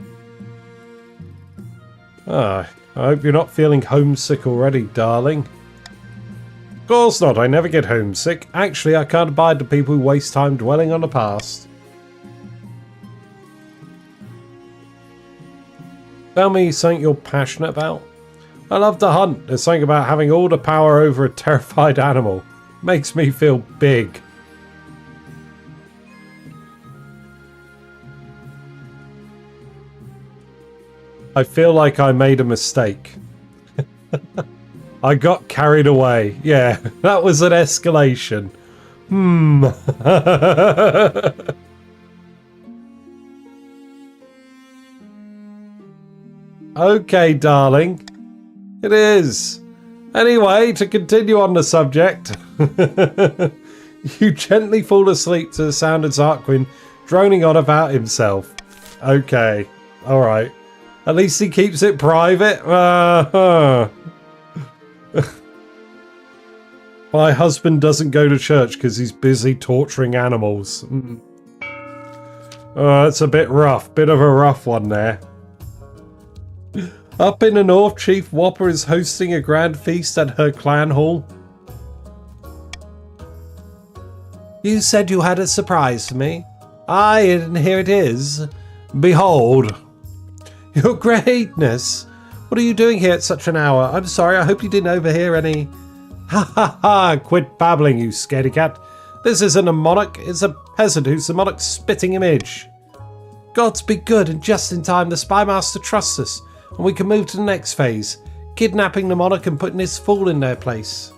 A: I hope you're not feeling homesick already, darling. Of course not, I never get homesick. Actually, I can't abide the people who waste time dwelling on the past. Tell me something you're passionate about. I love to hunt. There's something about having all the power over a terrified animal. Makes me feel big. I feel like I made a mistake. I got carried away. Yeah, that was an escalation. Okay, darling. It is. Anyway, to continue on the subject. You gently fall asleep to the sound of Zaquin droning on about himself. Okay, alright. At least he keeps it private. My husband doesn't go to church because he's busy torturing animals. That's a bit rough. Bit of a rough one there. Up in the north, Chief Whopper is hosting a grand feast at her clan hall. You said you had a surprise for me. Aye, and here it is. Behold. Your greatness! What are you doing here at such an hour? I'm sorry, I hope you didn't overhear any... Ha ha ha! Quit babbling, you scaredy cat. This isn't a monarch, it's a peasant who's the monarch's spitting image. Gods be good, and just in time the spymaster trusts us, and we can move to the next phase, kidnapping the monarch and putting his fool in their place.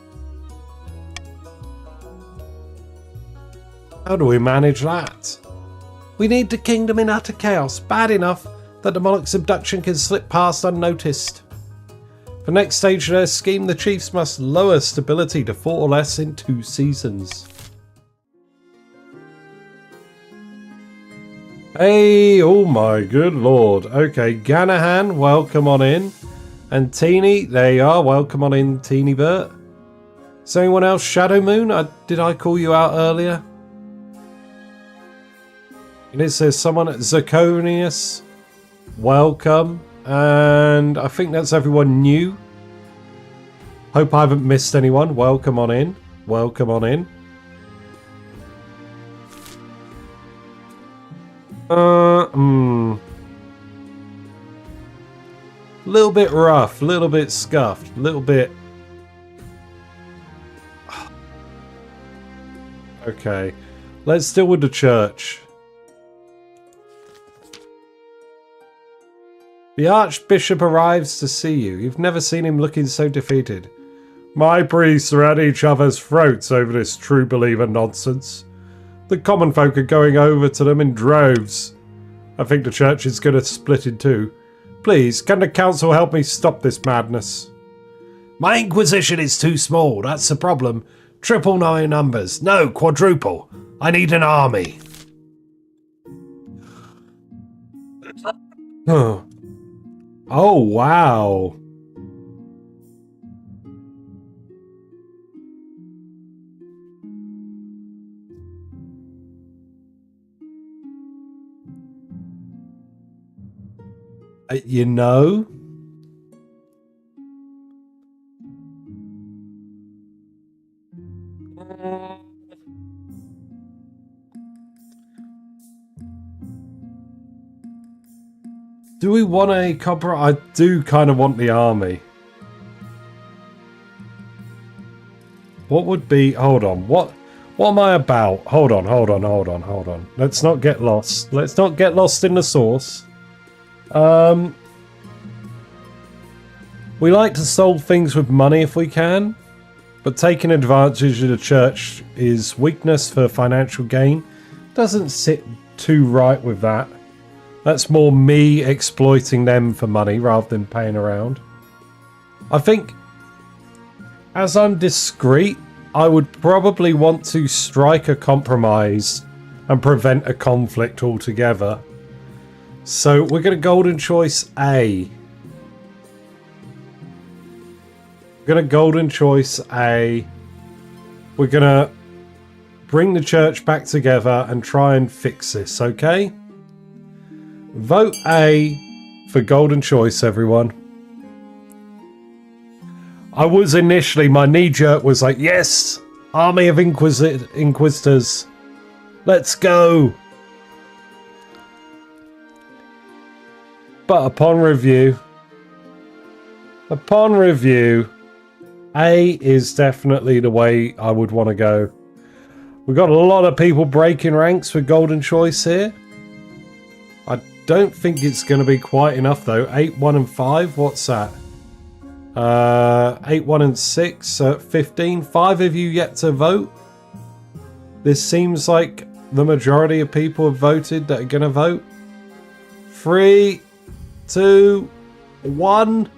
A: How do we manage that? We need the kingdom in utter chaos, bad enough that the monarch's abduction can slip past unnoticed. For the next stage of their scheme, the chiefs must lower stability to 4 or less in 2 seasons. Hey, oh my good lord. Okay, Ganahan, welcome on in. And Teeny, there you are, welcome on in, Teeny Bert. Is there anyone else? Shadow Moon? Did I call you out earlier? And it says someone at Zirconius. Welcome, and I think that's everyone new. Hope I haven't missed anyone. Welcome on in. Welcome on in. Little bit rough, little bit scuffed, little bit. Okay, let's deal with the church. The Archbishop arrives to see you. You've never seen him looking so defeated. My priests are at each other's throats over this true believer nonsense. The common folk are going over to them in droves. I think the church is going to split in 2. Please, can the council help me stop this madness? My Inquisition is too small, that's the problem. Triple my numbers. No, quadruple. I need an army. Oh, wow. You know? Do we want a copper? I do kind of want the army. What would be... Hold on. What am I about? Hold on. Let's not get lost. Let's not get lost in the source. We like to solve things with money if we can. But taking advantage of the church is weakness for financial gain. Doesn't sit too right with that. That's more me exploiting them for money rather than paying around. I think, as I'm discreet, I would probably want to strike a compromise and prevent a conflict altogether. So we're going to golden choice A. We're going to golden choice A. We're going to bring the church back together and try and fix this, okay? Vote A for golden choice, everyone. I was initially, my knee-jerk was like, yes! Army of Inquisitors. Let's go! But upon review, A is definitely the way I would want to go. We've got a lot of people breaking ranks with golden choice here. I don't think it's going to be quite enough though. 8, 1 and 5, what's that? 8, 1 and 6, 15. 5 of you yet to vote. This seems like the majority of people have voted that are going to vote. 3, 2, 1.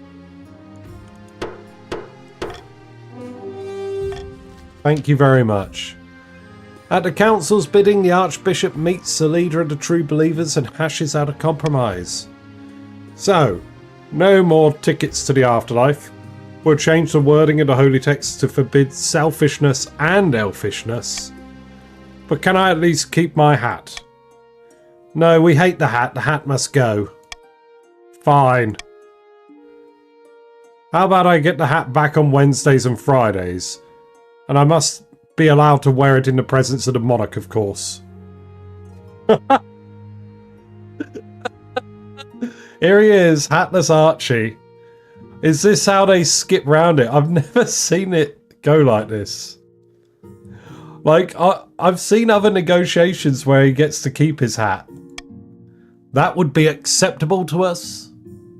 A: Thank you very much. At the council's bidding, the Archbishop meets the leader of the True Believers and hashes out a compromise. So, no more tickets to the afterlife. We'll change the wording of the holy text to forbid selfishness and elfishness. But can I at least keep my hat? No, we hate the hat. The hat must go. Fine. How about I get the hat back on Wednesdays and Fridays? And I must be allowed to wear it in the presence of the monarch, of course. Here he is, hatless Archie. Is this how they skip round it? I've never seen it go like this. Like, I've seen other negotiations where he gets to keep his hat. That would be acceptable to us?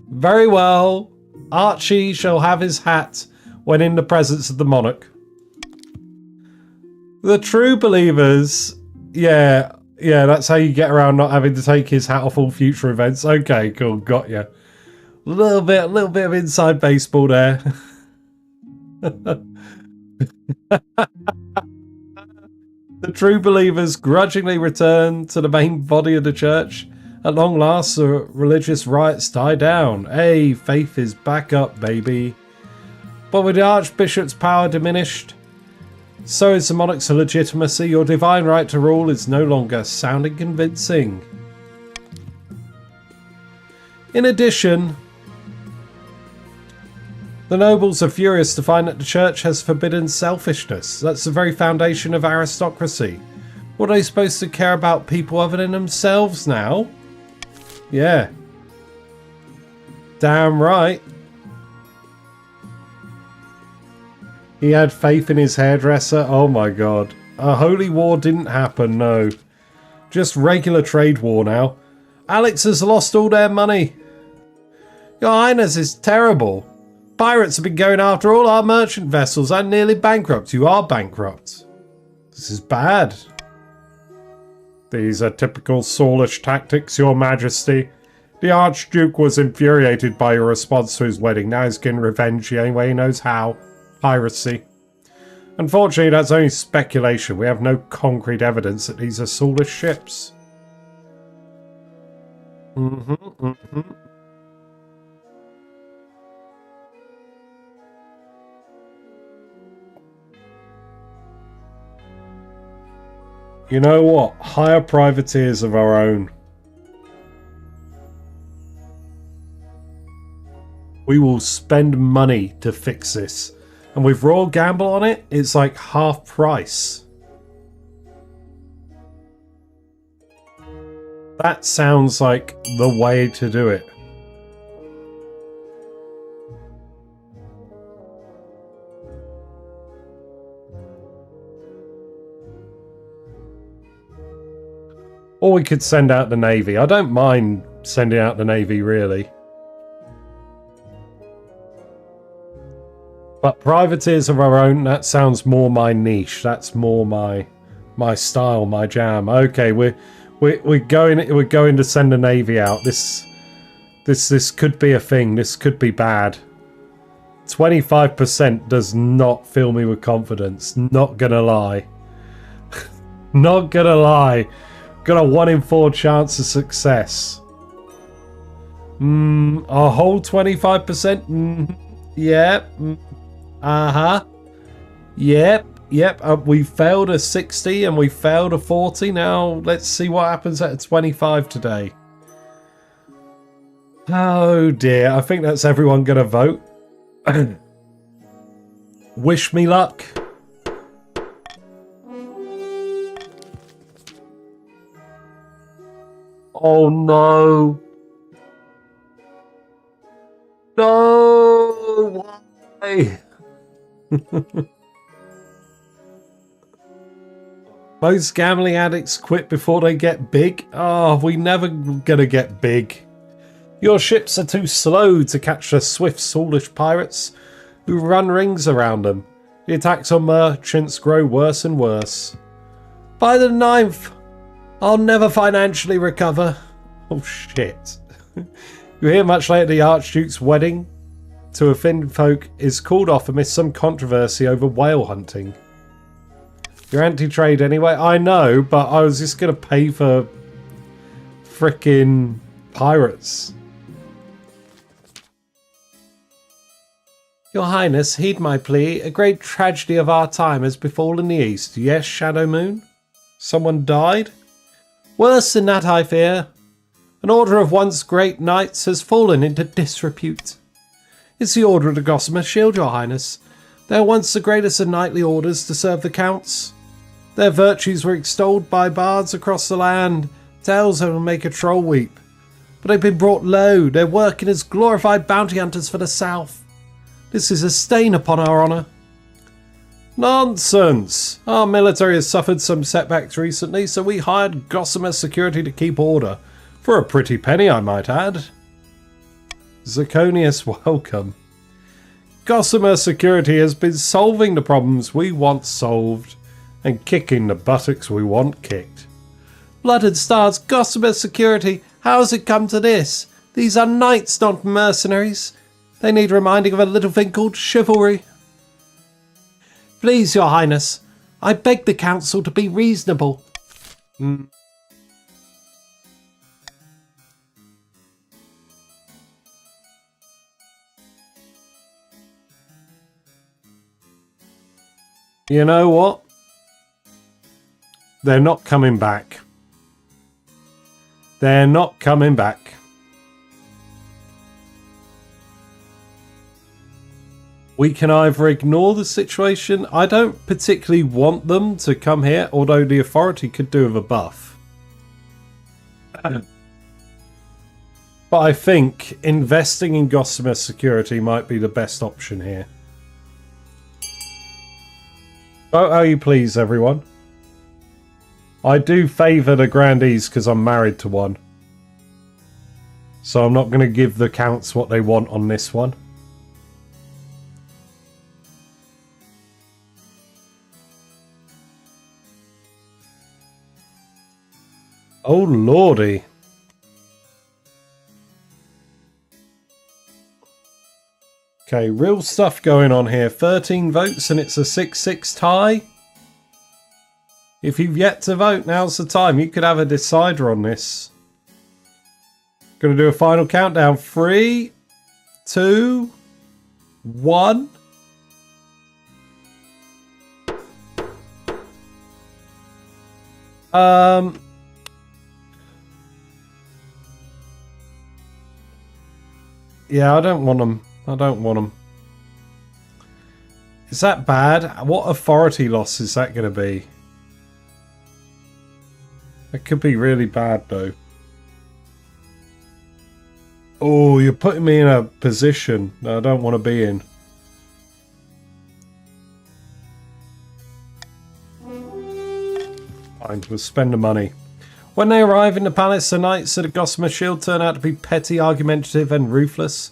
A: Very well. Archie shall have his hat when in the presence of the monarch. The True Believers, yeah, that's how you get around not having to take his hat off all future events. Okay, cool, got you. A little bit of inside baseball there. The True Believers grudgingly return to the main body of the church. At long last, the religious riots die down. Hey, faith is back up, baby. But with the Archbishop's power diminished, so is the monarch's legitimacy. Your divine right to rule is no longer sounding convincing. In addition, the nobles are furious to find that the church has forbidden selfishness. That's the very foundation of aristocracy. What are they supposed to care about people other than themselves now? Yeah. Damn right. He had faith in his hairdresser. Oh my god. A holy war didn't happen, no. Just regular trade war now. Alex has lost all their money. Your Highness is terrible. Pirates have been going after all our merchant vessels. I'm nearly bankrupt. You are bankrupt. This is bad. These are typical Saulish tactics, Your Majesty. The Archduke was infuriated by your response to his wedding. Now he's getting revenge the only way he knows how. Piracy. Unfortunately, that's only speculation. We have no concrete evidence that these are Saulish ships. You know what? Hire privateers of our own. We will spend money to fix this. And with Royal Gamble on it, it's like half price. That sounds like the way to do it. Or we could send out the Navy. I don't mind sending out the Navy, really. But privateers of our own, that sounds more my niche. That's more my style, my jam. Okay, we're going to send the Navy out. This could be a thing. This could be bad. 25% does not fill me with confidence. Not gonna lie. Not gonna lie. Got a 1 in 4 chance of success. Our whole 25%? Yep. Uh-huh. Yep. We failed a 60 and we failed a 40. Now let's see what happens at a 25 today. Oh dear. I think that's everyone gonna vote. Wish me luck. Oh no. No! Why? Most gambling addicts quit before they get big. Oh, we never gonna get big. Your ships are too slow to catch the swift, soulish pirates who run rings around them. The attacks on merchants grow worse and worse. By the 9th, I'll never financially recover. Oh shit. You hear much later the Archduke's wedding to a Finn folk is called off amidst some controversy over whale hunting. You're anti-trade anyway? I know, but I was just going to pay for frickin' pirates. Your Highness, heed my plea. A great tragedy of our time has befallen the East. Yes, Shadow Moon? Someone died? Worse than that, I fear. An order of once great knights has fallen into disrepute. It's the Order of the Gossamer Shield, Your Highness. They were once the greatest of knightly orders to serve the counts. Their virtues were extolled by bards across the land. Tales that will make a troll weep. But they've been brought low. They're working as glorified bounty hunters for the South. This is a stain upon our honour. Nonsense! Our military has suffered some setbacks recently, so we hired Gossamer Security to keep order. For a pretty penny, I might add. Zirconius, welcome. Gossamer Security has been solving the problems we want solved and kicking the buttocks we want kicked. Blood and stars, Gossamer Security, how has it come to this? These are knights, not mercenaries. They need reminding of a little thing called chivalry. Please, Your Highness, I beg the council to be reasonable. You know what? They're not coming back. They're not coming back. We can either ignore the situation. I don't particularly want them to come here, although the authority could do with a buff. But I think investing in Gossamer Security might be the best option here. Vote how you please, everyone. I do favour the grandees because I'm married to one. So I'm not going to give the counts what they want on this one. Oh lordy. Okay, real stuff going on here. 13 votes and it's a 6-6 tie. If you've yet to vote, now's the time. You could have a decider on this. Gonna do a final countdown. 3, 2, 1. Yeah, I don't want them. I don't want them. Is that bad? What authority loss is that going to be? It could be really bad, though. Oh, you're putting me in a position that I don't want to be in. Fine, we'll spend the money. When they arrive in the palace, the knights of the Gossamer Shield turn out to be petty, argumentative and ruthless.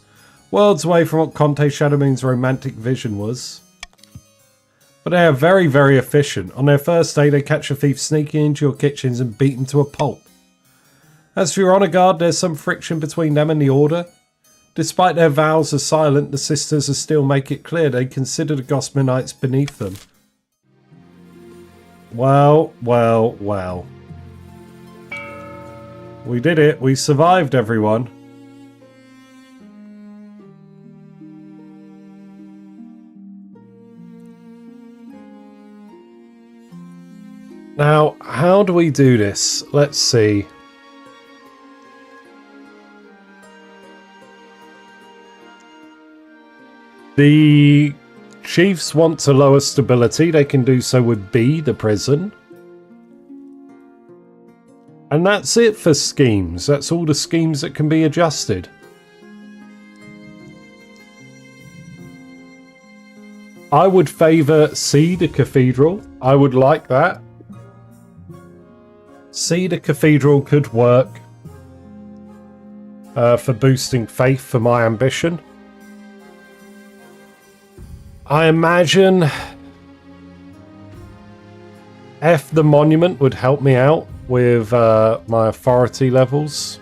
A: Worlds away from what Conte Shadowmoon's romantic vision was. But they are very, very efficient. On their first day, they catch a thief sneaking into your kitchens and beat him to a pulp. As for your honour guard, there's some friction between them and the Order. Despite their vows are silent, the sisters are still make it clear they consider the Gossamer Knights beneath them. Well, well, well. We did it. We survived, everyone. Now, how do we do this? Let's see. The chiefs want to lower stability. They can do so with B, the prison. And that's it for schemes. That's all the schemes that can be adjusted. I would favour C, the cathedral. I would like that. C, the cathedral could work for boosting faith for my ambition. I imagine F, the monument, would help me out with my authority levels.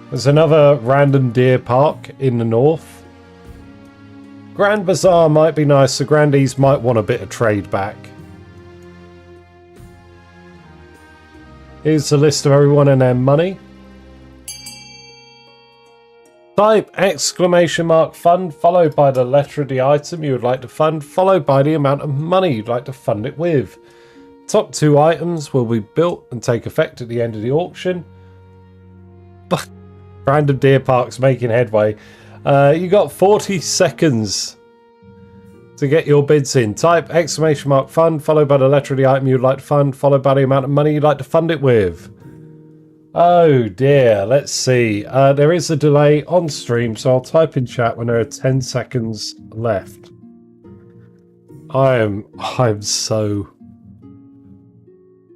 A: There's another random deer park in the north. Grand Bazaar might be nice. The grandees might want a bit of trade back. Here's the list of everyone and their money. Type !fund followed by the letter of the item you would like to fund, followed by the amount of money you'd like to fund it with. Top 2 items will be built and take effect at the end of the auction. Random deer parks making headway. You got 40 seconds to get your bids in. Type !fund followed by the letter of the item you'd like to fund, followed by the amount of money you'd like to fund it with. Oh dear, let's see. There is a delay on stream, so I'll type in chat when there are 10 seconds left. I'm so...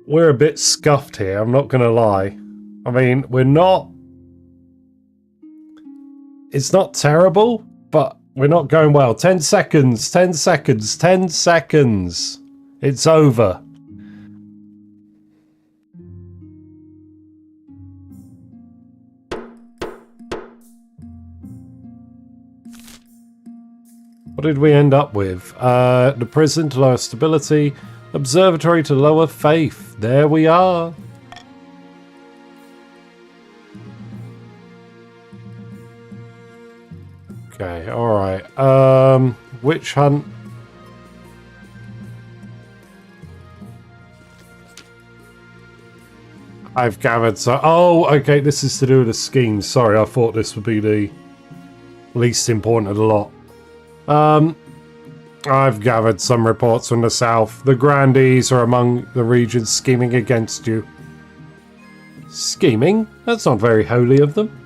A: We're a bit scuffed here, I'm not going to lie. I mean, we're not... It's not terrible, but we're not going well. 10 seconds, 10 seconds, 10 seconds. It's over. What did we end up with? The prison to lower stability, observatory to lower faith. There we are. Okay, alright. Witch hunt. I've gathered so... Oh, okay, this is to do with the schemes. Sorry, I thought this would be the least important of the lot. I've gathered some reports from the south. The grandees are among the regions scheming against you. Scheming? That's not very holy of them.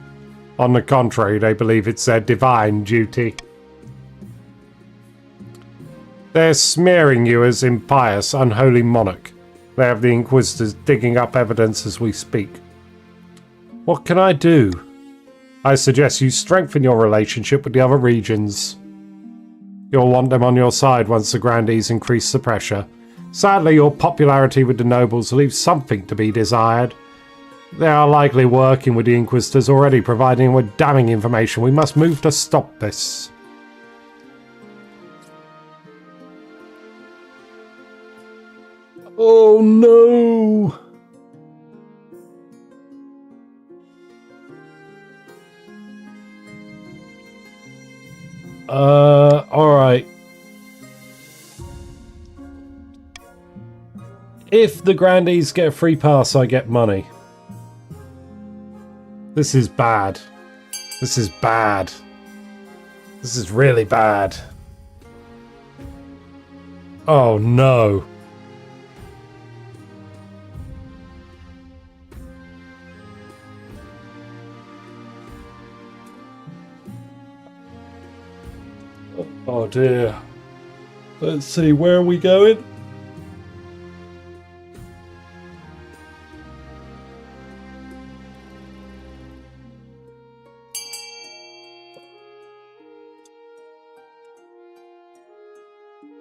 A: On the contrary, they believe it's their divine duty. They're smearing you as impious, unholy monarch. They have the Inquisitors digging up evidence as we speak. What can I do? I suggest you strengthen your relationship with the other regions. You'll want them on your side once the grandees increase the pressure. Sadly, your popularity with the nobles leaves something to be desired. They are likely working with the Inquisitors already, providing with damning information. We must move to stop this. Oh no! Alright. If the grandees get a free pass, I get money. This is bad. This is bad. This is really bad. Oh no. Oh dear. Let's see, where are we going?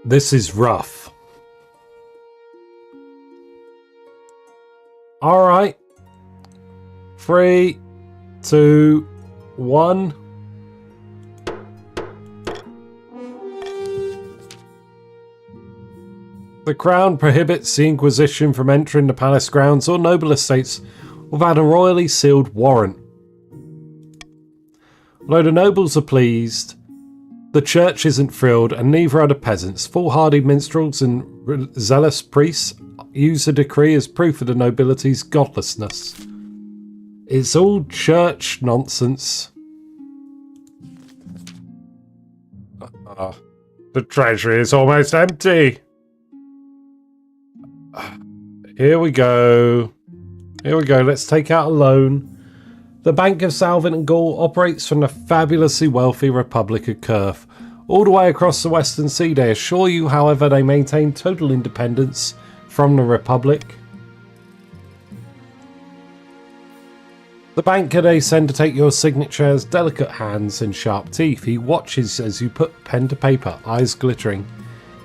A: This is rough. Alright. 3, 2, 1. The Crown prohibits the Inquisition from entering the palace grounds or noble estates without a royally sealed warrant. Although the nobles are pleased, the church isn't thrilled, and neither are the peasants. Foolhardy minstrels and zealous priests use the decree as proof of the nobility's godlessness. It's all church nonsense. The treasury is almost empty. Here we go. Here we go. Let's take out a loan. The Bank of Salvin and Gaul operates from the fabulously wealthy Republic of Kurth, all the way across the Western Sea. They assure you, however, they maintain total independence from the Republic. The banker they send to take your signature has delicate hands and sharp teeth. He watches as you put pen to paper, eyes glittering.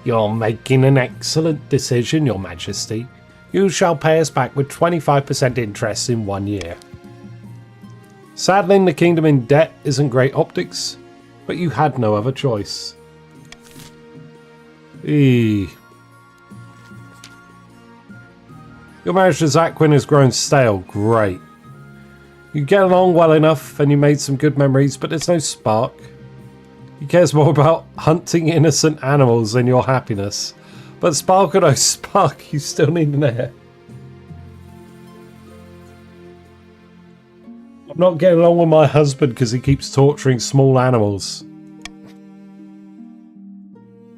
A: You're making an excellent decision, Your Majesty. You shall pay us back with 25% interest in 1 year. Saddling the kingdom in debt isn't great optics, but you had no other choice. Your marriage to Zaquin has grown stale. Great. You get along well enough and you made some good memories, but there's no spark. He cares more about hunting innocent animals than your happiness. But spark or no spark, you still need an heir. I'm not getting along with my husband because he keeps torturing small animals.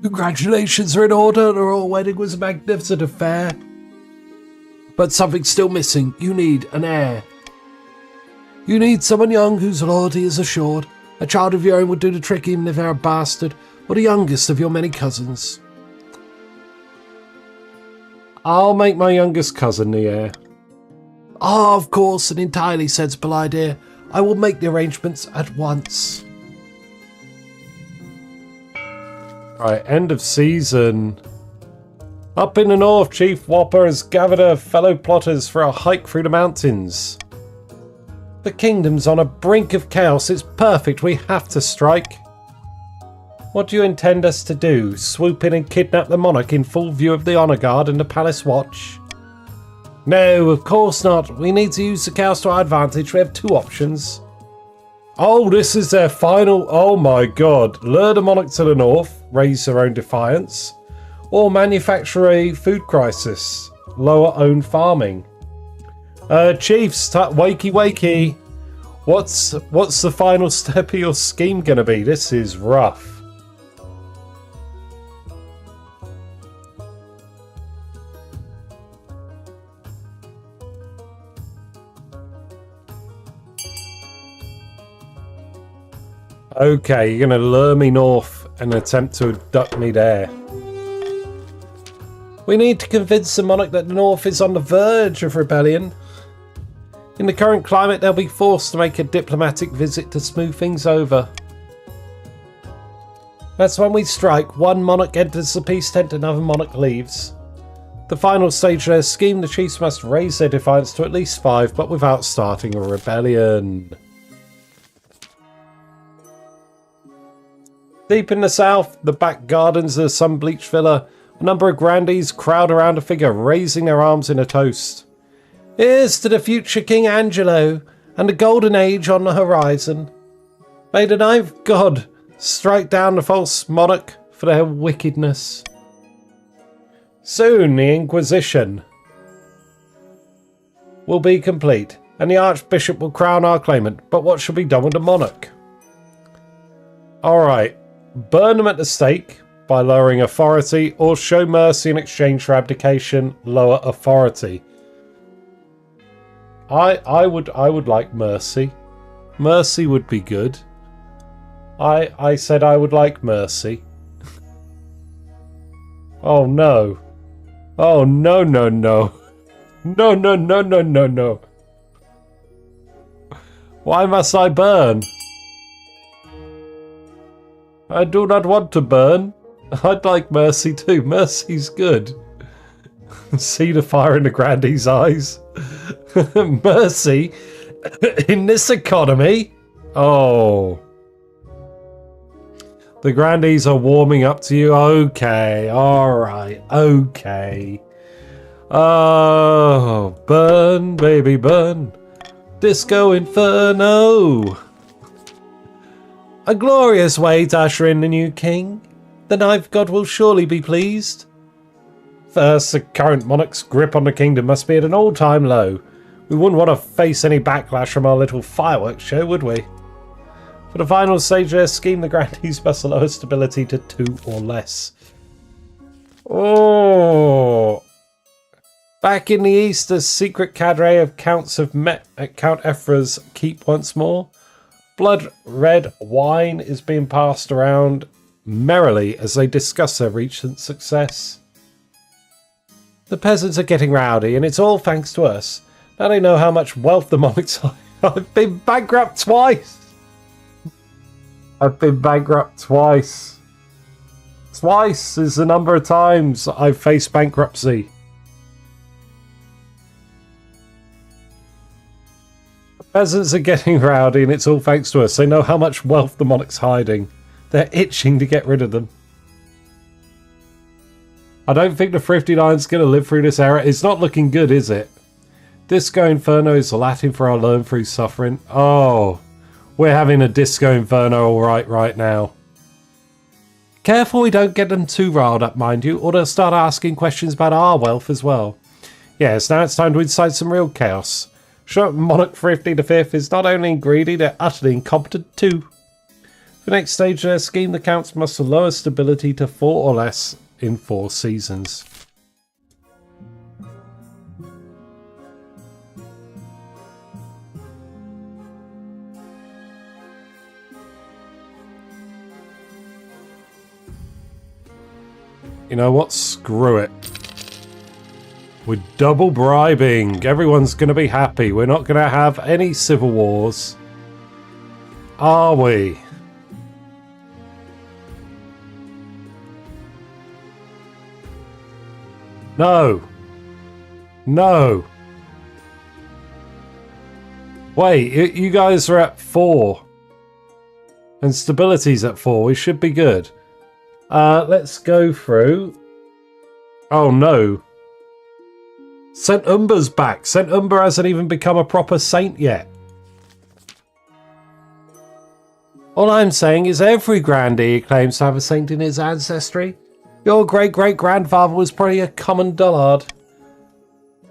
A: Congratulations are in order. The royal wedding was a magnificent affair. But something's still missing. You need an heir. You need someone young whose loyalty is assured. A child of your own would do the trick even if they're a bastard, or the youngest of your many cousins. I'll make my youngest cousin the heir. Ah, of course, an entirely sensible idea. I will make the arrangements at once. Right, end of season. Up in the north, Chief Whopper has gathered her fellow plotters for a hike through the mountains. The kingdom's on a brink of chaos. It's perfect. We have to strike. What do you intend us to do? Swoop in and kidnap the monarch in full view of the honor guard and the palace watch? No, of course not. We need to use the chaos to our advantage. We have two options. Oh, this is their final... Oh my god. Lure the monarch to the north, raise their own defiance, or manufacture a food crisis, lower own farming. Chiefs, wakey wakey. What's the final step of your scheme gonna be? This is rough. Okay, you're gonna lure me north and attempt to abduct me there. We need to convince the monarch that the north is on the verge of rebellion. In the current climate, they'll be forced to make a diplomatic visit to smooth things over. That's when we strike. One monarch enters the peace tent, another monarch leaves. The final stage of their scheme, the chiefs must raise their defiance to at least 5, but without starting a rebellion. Deep in the south, the back gardens of the sun-bleached villa, a number of grandees crowd around a figure, raising their arms in a toast. Here's to the future King Angelo, and the golden age on the horizon. May the ninth god strike down the false monarch for their wickedness. Soon the Inquisition will be complete, and the Archbishop will crown our claimant. But what should be done with the monarch? Alright, burn them at the stake by lowering authority, or show mercy in exchange for abdication, lower authority. I would like mercy. Mercy would be good. I said I would like mercy. Oh no. Oh no no no. No no no no no no. Why must I burn? I do not want to burn. I'd like Mercy too. Mercy's good. See the fire in the Grandy's eyes. Mercy, in this economy? Oh. The Grandies are warming up to you. Okay, alright, okay. Oh, burn, baby, burn. Disco Inferno. A glorious way to usher in the new king. The knife god will surely be pleased. First, the current monarch's grip on the kingdom must be at an all-time low. We wouldn't want to face any backlash from our little fireworks show, would we? For the final stage of their scheme, the Grandies must lower stability to 2 or less. Oh! Back in the east, a secret cadre of counts have met at Count Ephra's keep once more. Blood red wine is being passed around merrily as they discuss their recent success. The peasants are getting rowdy, and it's all thanks to us. Now they know how much wealth the monarchs have. I've been bankrupt twice. I've been bankrupt twice. Twice is the number of times I've faced bankruptcy. The peasants are getting rowdy, and it's all thanks to us. They know how much wealth the monarch's hiding. They're itching to get rid of them. I don't think the Thrifty line's going to live through this era. It's not looking good, is it? Disco Inferno is Latin for our learn through suffering. Oh, we're having a Disco Inferno alright right now. Careful we don't get them too riled up, mind you, or they'll start asking questions about our wealth as well. Yes, now it's time to incite some real chaos. Sure, Monarch Thrifty V is not only greedy, they're utterly incompetent too. For the next stage of their scheme, the counts must lower stability to 4 or less in 4 seasons. You know what? Screw it. We're double bribing. Everyone's going to be happy. We're not going to have any civil wars. Are we? No. No. Wait, you guys are at 4. And stability's at 4. We should be good. Let's go through. Oh no. Saint Umber's back. Saint Umber hasn't even become a proper saint yet. All I'm saying is every grandee claims to have a saint in his ancestry. Your great-great-grandfather was probably a common dullard.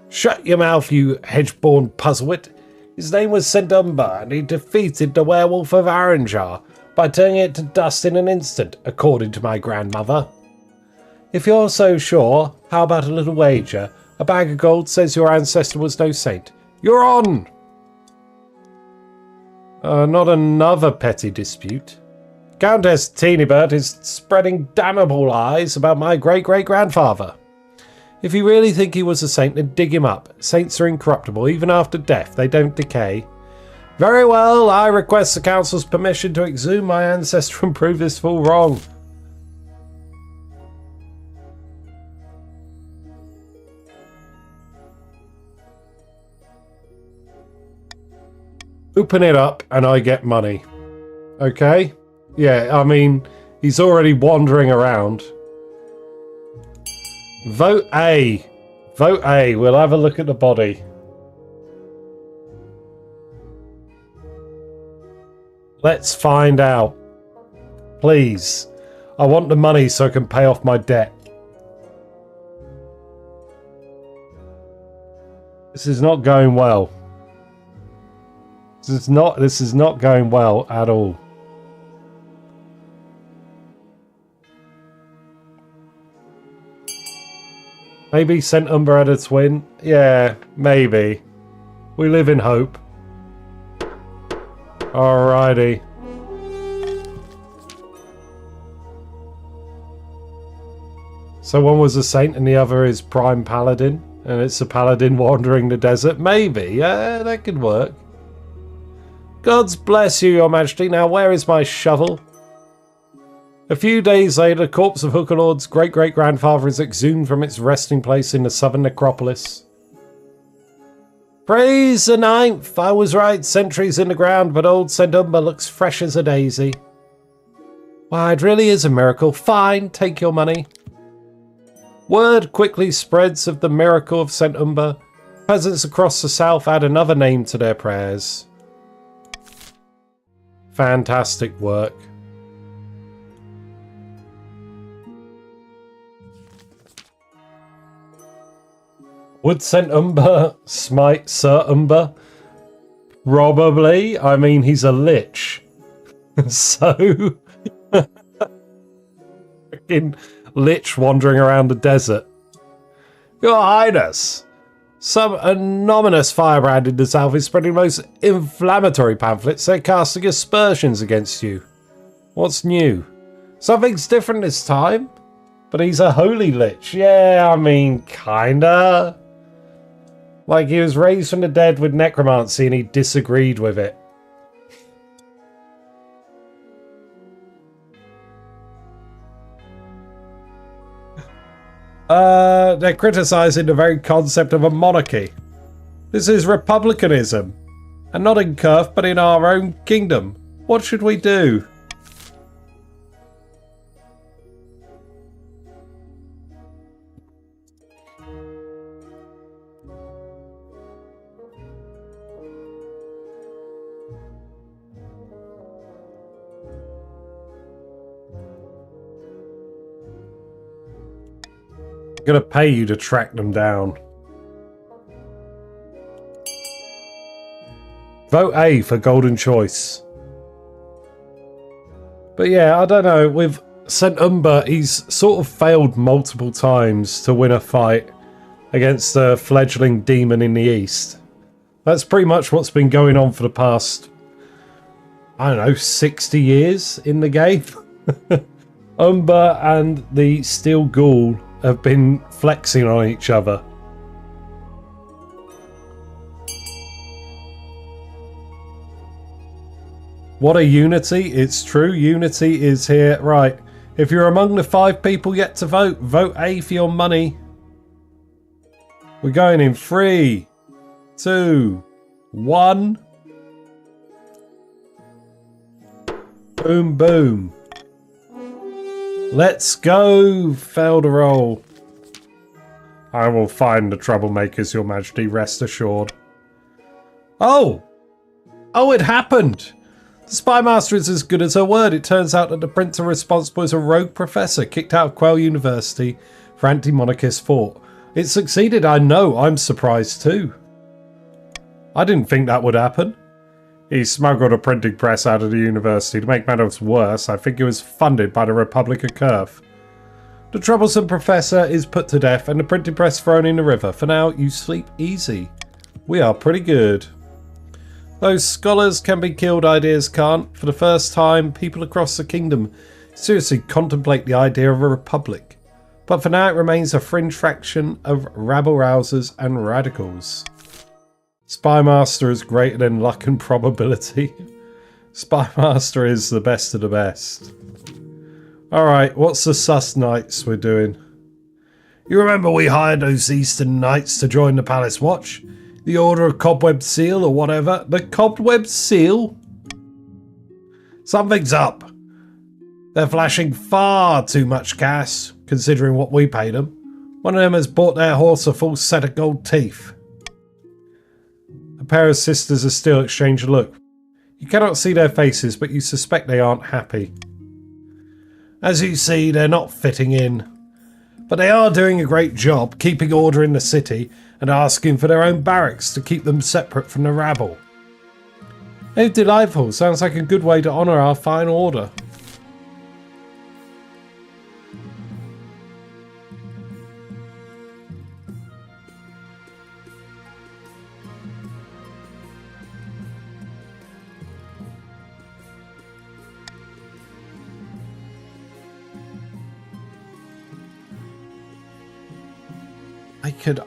A: Shut your mouth, you hedge-born puzzlewit. His name was Saint Umber, and he defeated the werewolf of Aranjar by turning it to dust in an instant, according to my grandmother. If you're so sure, how about a little wager? A bag of gold says your ancestor was no saint. You're on! Not another petty dispute. Countess Teenybird is spreading damnable lies about my great-great-grandfather. If you really think he was a saint, then dig him up. Saints are incorruptible. Even after death, they don't decay. Very well, I request the council's permission to exhume my ancestor and prove this fool wrong. Open it up and I get money. Okay? Yeah, I mean, he's already wandering around. Vote A. Vote A. We'll have a look at the body. Let's find out. Please. I want the money so I can pay off my debt. This is not going well. This is not going well at all. Maybe Saint Umber had a twin? Yeah, maybe. We live in hope. Alrighty. So one was a saint and the other is prime paladin, and it's a paladin wandering the desert? Maybe, yeah, that could work. Gods bless you, your majesty. Now where is my shovel? A few days later, the corpse of Hooker Lord's great-great-grandfather is exhumed from its resting place in the southern necropolis. Praise the ninth! I was right, centuries in the ground, but old St. Umber looks fresh as a daisy. Why, it really is a miracle. Fine, take your money. Word quickly spreads of the miracle of St. Umber. Peasants across the south add another name to their prayers. Fantastic work. Would St. Umber smite Sir Umber? Probably. I mean, he's a lich. So, freaking lich wandering around the desert. Your Highness, some anonymous firebrand in the south is spreading most inflammatory pamphlets. They're casting aspersions against you. What's new? Something's different this time. But he's a holy lich. Yeah, I mean, kinda. Like, he was raised from the dead with necromancy and he disagreed with it. They're criticising the very concept of a monarchy. This is republicanism. And not in Kurth, but in our own kingdom. What should we do? I'm gonna pay you to track them down. Vote A for Golden Choice. But yeah, I don't know. With St. Umber, he's sort of failed multiple times to win a fight against a fledgling demon in the east. That's pretty much what's been going on for the past, I don't know, 60 years in the game. Umber and the Steel Ghoul have been flexing on each other. What a unity. It's true. Unity is here. Right. If you're among the 5 people yet to vote, vote A for your money. We're going in 3, 2, 1. Boom, boom. Let's go, fail to roll. I will find the troublemakers, Your Majesty, rest assured. Oh! Oh, it happened! The Spymaster is as good as her word. It turns out that the printer responsible is a rogue professor kicked out of Quell University for anti-monarchist thought. It succeeded, I know. I'm surprised too. I didn't think that would happen. He smuggled a printing press out of the university. To make matters worse, I think it was funded by the Republic of Kurth. The troublesome professor is put to death and the printing press thrown in the river. For now, you sleep easy. We are pretty good. Those scholars can be killed, ideas can't. For the first time, people across the kingdom seriously contemplate the idea of a republic. But for now, it remains a fringe fraction of rabble-rousers and radicals. Spymaster is greater than luck and probability. Spymaster is the best of the best. Alright, what's the sus knights we're doing? You remember we hired those Eastern Knights to join the Palace Watch? The Order of Cobweb Seal or whatever? The Cobweb Seal? Something's up. They're flashing far too much cash, considering what we paid them. One of them has bought their horse a full set of gold teeth. A pair of sisters are still exchanging a look. You cannot see their faces, but you suspect they aren't happy. As you see, they're not fitting in. But they are doing a great job keeping order in the city and asking for their own barracks to keep them separate from the rabble. Oh, delightful. Sounds like a good way to honour our fine order.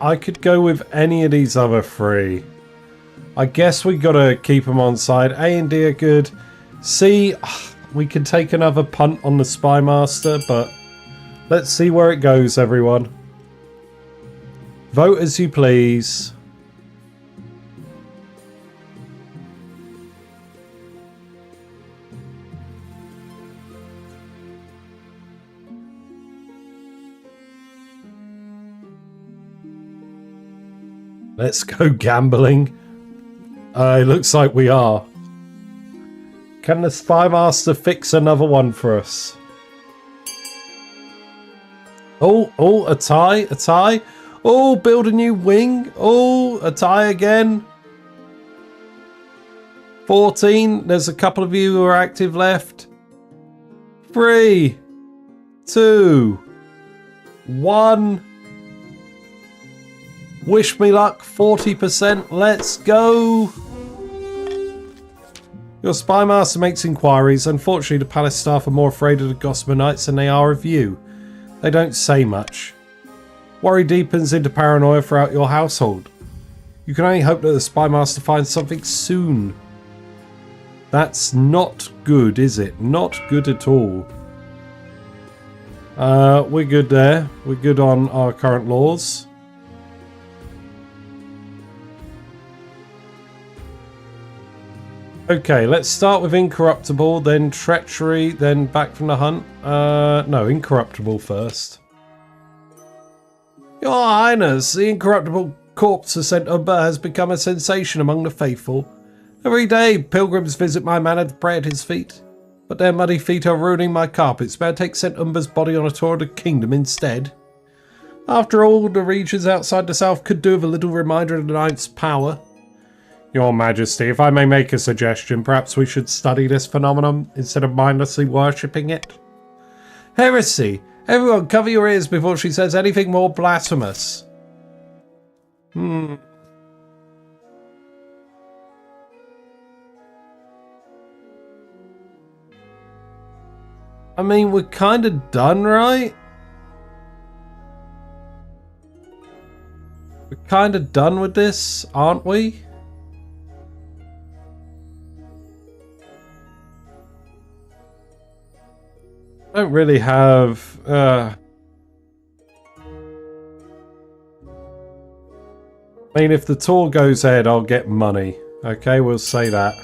A: I could go with any of these other 3. I guess we gotta keep them on side. A and D are good. C, we can take another punt on the Spy Master, but let's see where it goes, everyone. Vote as you please. Let's go gambling. It looks like we are. Can the Spy Master fix another one for us? Oh, a tie. Oh, build a new wing. Oh, a tie again. 14. There's a couple of you who are active left. 3, 2, 1. Wish me luck, 40%. Let's go. Your Spy Master makes inquiries. Unfortunately, the palace staff are more afraid of the Gossamer Knights than they are of you. They don't say much. Worry deepens into paranoia throughout your household. You can only hope that the Spy Master finds something soon. That's not good, is it? Not good at all. We're good there. We're good on our current laws. Okay, let's start with Incorruptible, then Treachery, then Back from the Hunt. No, Incorruptible first. Your Highness, the Incorruptible corpse of St. Umber has become a sensation among the faithful. Every day, pilgrims visit my manor to pray at his feet. But their muddy feet are ruining my carpets. May I take St. Umber's body on a tour of the kingdom instead? After all, the regions outside the south could do with a little reminder of the Ninth's power. Your Majesty, if I may make a suggestion, perhaps we should study this phenomenon instead of mindlessly worshipping it. Heresy! Everyone cover your ears before she says anything more blasphemous. I mean, we're kind of done, right? We're kind of done with this, aren't we? Don't really have I mean, if the tour goes ahead, I'll get money. Okay, we'll say that.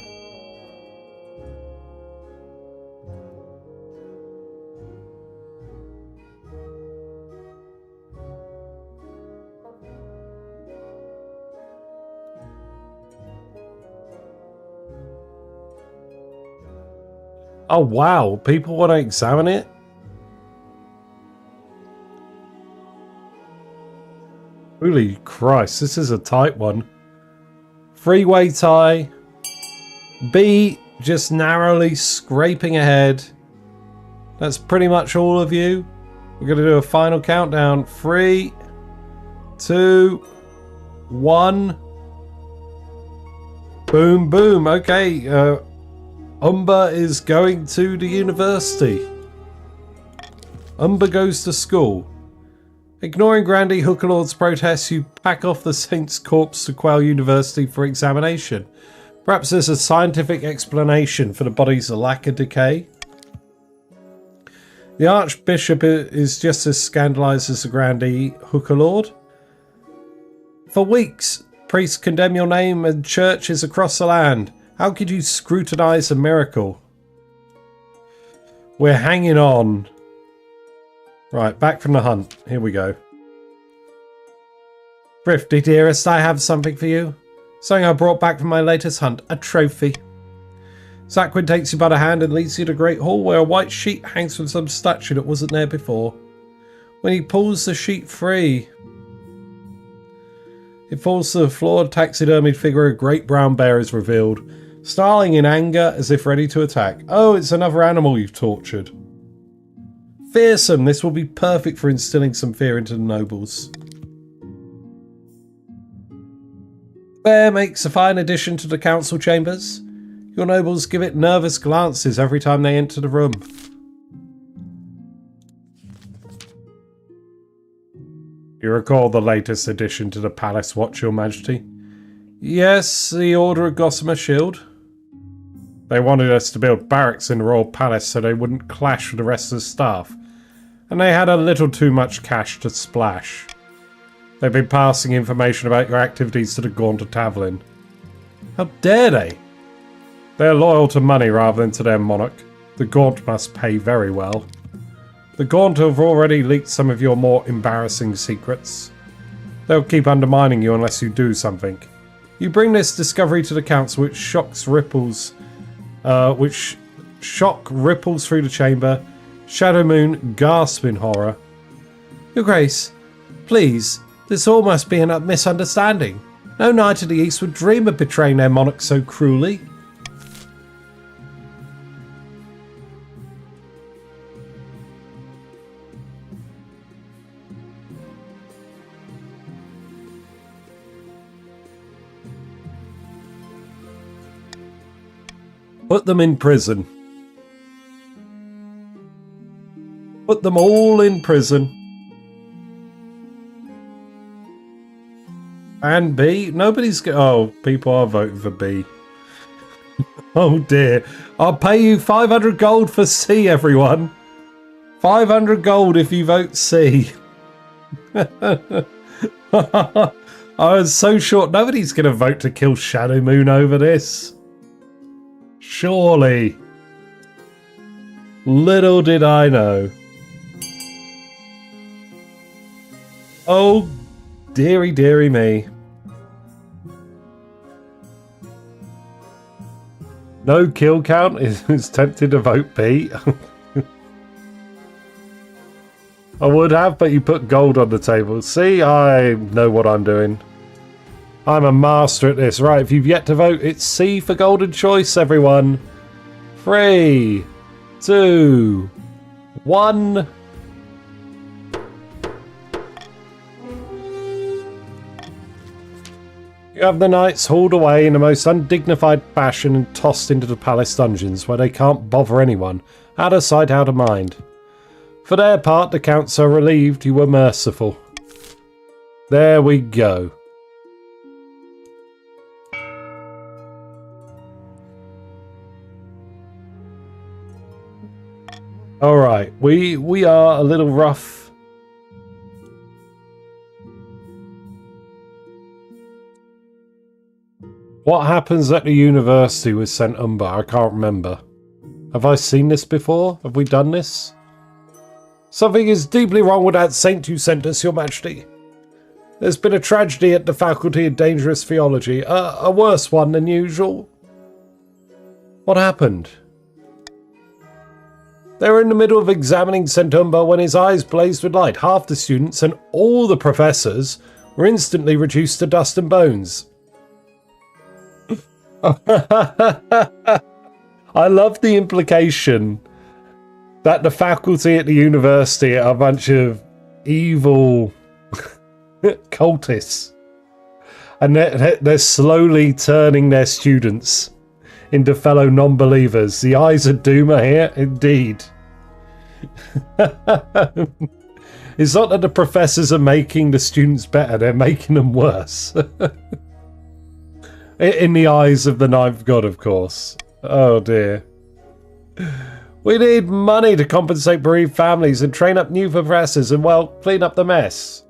A: Oh wow, people want to examine it? Holy Christ, this is a tight one. Freeway tie. B just narrowly scraping ahead. That's pretty much all of you. We're going to do a final countdown. 3, 2, 1. Boom, boom. Okay, Umber is going to the university. Umber goes to school. Ignoring Grandy Hookerlord's protests, you pack off the saint's corpse to Quell University for examination. Perhaps there's a scientific explanation for the body's lack of decay. The Archbishop is just as scandalised as the Grandy Hookerlord. For weeks, priests condemn your name and churches across the land. How could you scrutinise a miracle? We're hanging on. Right, back from the hunt. Here we go. Thrifty, dearest, I have something for you. Something I brought back from my latest hunt. A trophy. Zaquin takes you by the hand and leads you to the Great Hall, where a white sheet hangs from some statue that wasn't there before. When he pulls the sheet free, it falls to the floor. A taxidermied figure of a great brown bear is revealed, snarling in anger as if ready to attack. Oh, it's another animal you've tortured. Fearsome, this will be perfect for instilling some fear into the nobles. The bear makes a fine addition to the council chambers. Your nobles give it nervous glances every time they enter the room. You recall the latest addition to the Palace Watch, Your Majesty? Yes, the Order of Gossamer Shield. They wanted us to build barracks in the Royal Palace so they wouldn't clash with the rest of the staff. And they had a little too much cash to splash. They've been passing information about your activities to the Gaunt of Tavlin. How dare they? They're loyal to money rather than to their monarch. The Gaunt must pay very well. The Gaunt have already leaked some of your more embarrassing secrets. They'll keep undermining you unless you do something. You bring this discovery to the council, which shock ripples through the chamber. Shadow Moon gasps in horror. Your Grace, please, this all must be a misunderstanding. No knight of the East would dream of betraying their monarch so cruelly. Put them in prison. Put them all in prison. And B? Nobody's... Oh, people are voting for B. Oh dear. I'll pay you 500 gold for C, everyone. 500 gold if you vote C. I was so short. Nobody's going to vote to kill Shadow Moon over this. Surely. Little did I know. Oh, dearie, dearie me. No kill count is tempted to vote B. I would have, but you put gold on the table. See, I know what I'm doing. I'm a master at this. Right, if you've yet to vote, it's C for golden choice, everyone. 3, 2, 1. You have the knights hauled away in the most undignified fashion and tossed into the palace dungeons, where they can't bother anyone. Out of sight, out of mind. For their part, the counts are relieved you were merciful. There we go. Alright, we are a little rough. What happens at the university with St. Umber? I can't remember. Have I seen this before? Have we done this? Something is deeply wrong with that saint you sent us, Your Majesty. There's been a tragedy at the Faculty of Dangerous Theology. A worse one than usual. What happened? They were in the middle of examining St. Umber when his eyes blazed with light. Half the students and all the professors were instantly reduced to dust and bones. I love the implication that the faculty at the university are a bunch of evil cultists, and they're slowly turning their students into fellow non-believers. The eyes of doom are here, indeed. It's not that the professors are making the students better, they're making them worse. In the eyes of the ninth god, of course. Oh dear. We need money to compensate bereaved families and train up new professors and, well, clean up the mess.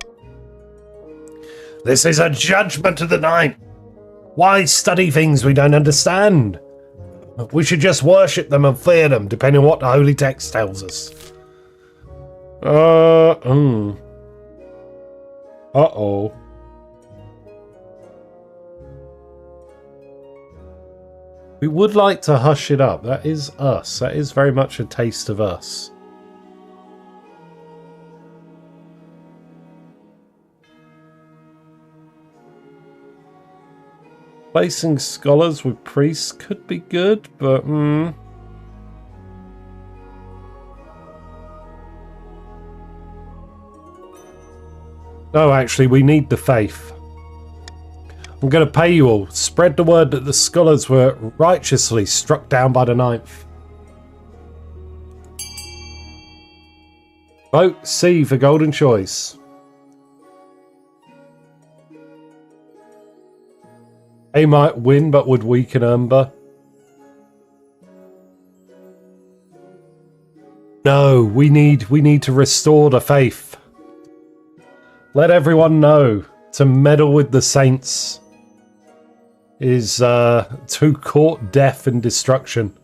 A: This is a judgment of the ninth. Why study things we don't understand? We should just worship them and fear them, depending on what the holy text tells us. Uh-oh. We would like to hush it up. That is us. That is very much a taste of us. Placing scholars with priests could be good, but No, actually, we need the faith. I'm going to pay you all. Spread the word that the scholars were righteously struck down by the ninth. Vote C for golden choice. A might win, but would weaken Umber. No, we need to restore the faith. Let everyone know to meddle with the saints is to court death and destruction.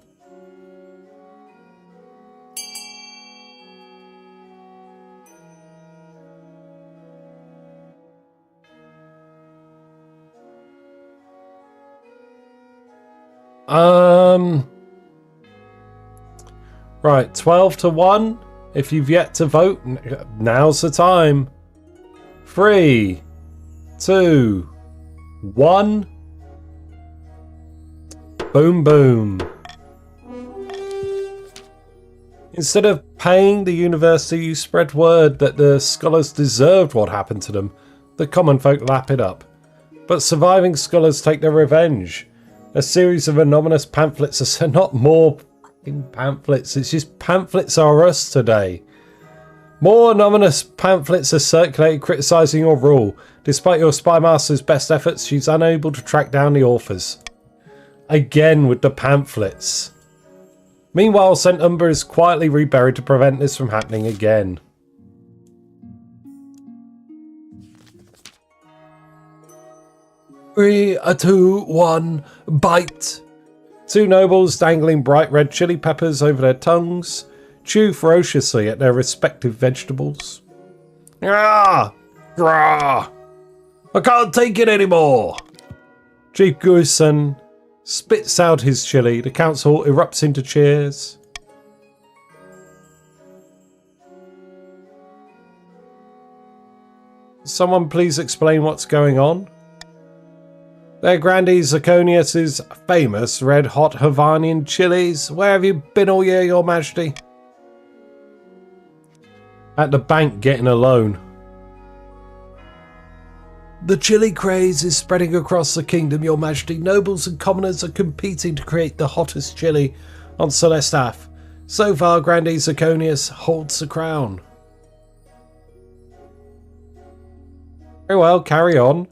A: Right, 12-1. If you've yet to vote, now's the time. 3, 2, 1. Boom, boom. Instead of paying the university, you spread word that the scholars deserved what happened to them. The common folk lap it up. But surviving scholars take their revenge. A series of anonymous pamphlets are not more pamphlets. It's just pamphlets are us today. More anonymous pamphlets are circulated criticising your rule. Despite your spy master's best efforts, she's unable to track down the authors. Again with the pamphlets. Meanwhile, St. Umber is quietly reburied to prevent this from happening again. Three, a 2, 1, bite. Two nobles dangling bright red chili peppers over their tongues chew ferociously at their respective vegetables. Ah! Grah! I can't take it anymore! Chief Guisan spits out his chili. The council erupts into cheers. Someone please explain what's going on? Their Grandee Zirconius's famous red-hot Havanian chilies. Where have you been all year, Your Majesty? At the bank getting a loan. The chili craze is spreading across the kingdom, Your Majesty. Nobles and commoners are competing to create the hottest chili on Celestath. So far, Grandee Zirconius holds the crown. Very well, carry on.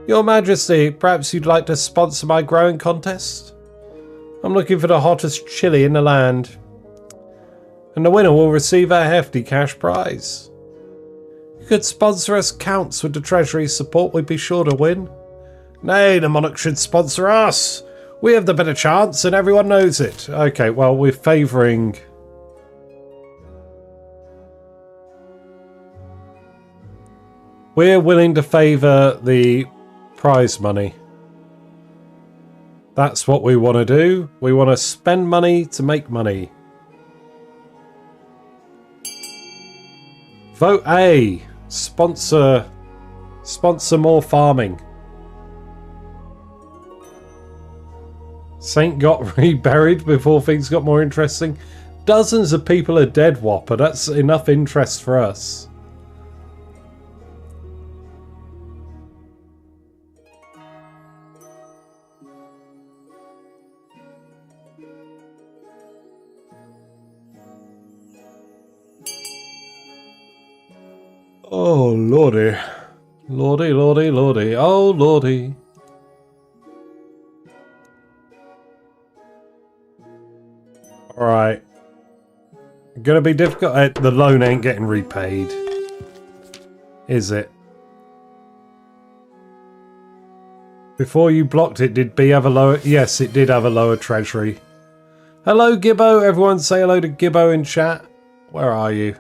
A: Your Majesty, perhaps you'd like to sponsor my growing contest? I'm looking for the hottest chili in the land. And the winner will receive a hefty cash prize. You could sponsor us, Counts, with the Treasury's support. We'd be sure to win. Nay, the Monarch should sponsor us. We have the better chance and everyone knows it. Okay, well, we're favouring... We're willing to favour the prize money. That's what we want to do. We want to spend money to make money. Vote A. Sponsor more farming. Saint got reburied before things got more interesting. Dozens of people are dead, Whopper. That's enough interest for us. Oh, lordy. Lordy, lordy, lordy. Oh, lordy. Alright. Gonna be difficult. The loan ain't getting repaid. Is it? Before you blocked it, did B have a lower... Yes, it did have a lower treasury. Hello, Gibbo. Everyone say hello to Gibbo in chat. Where are you?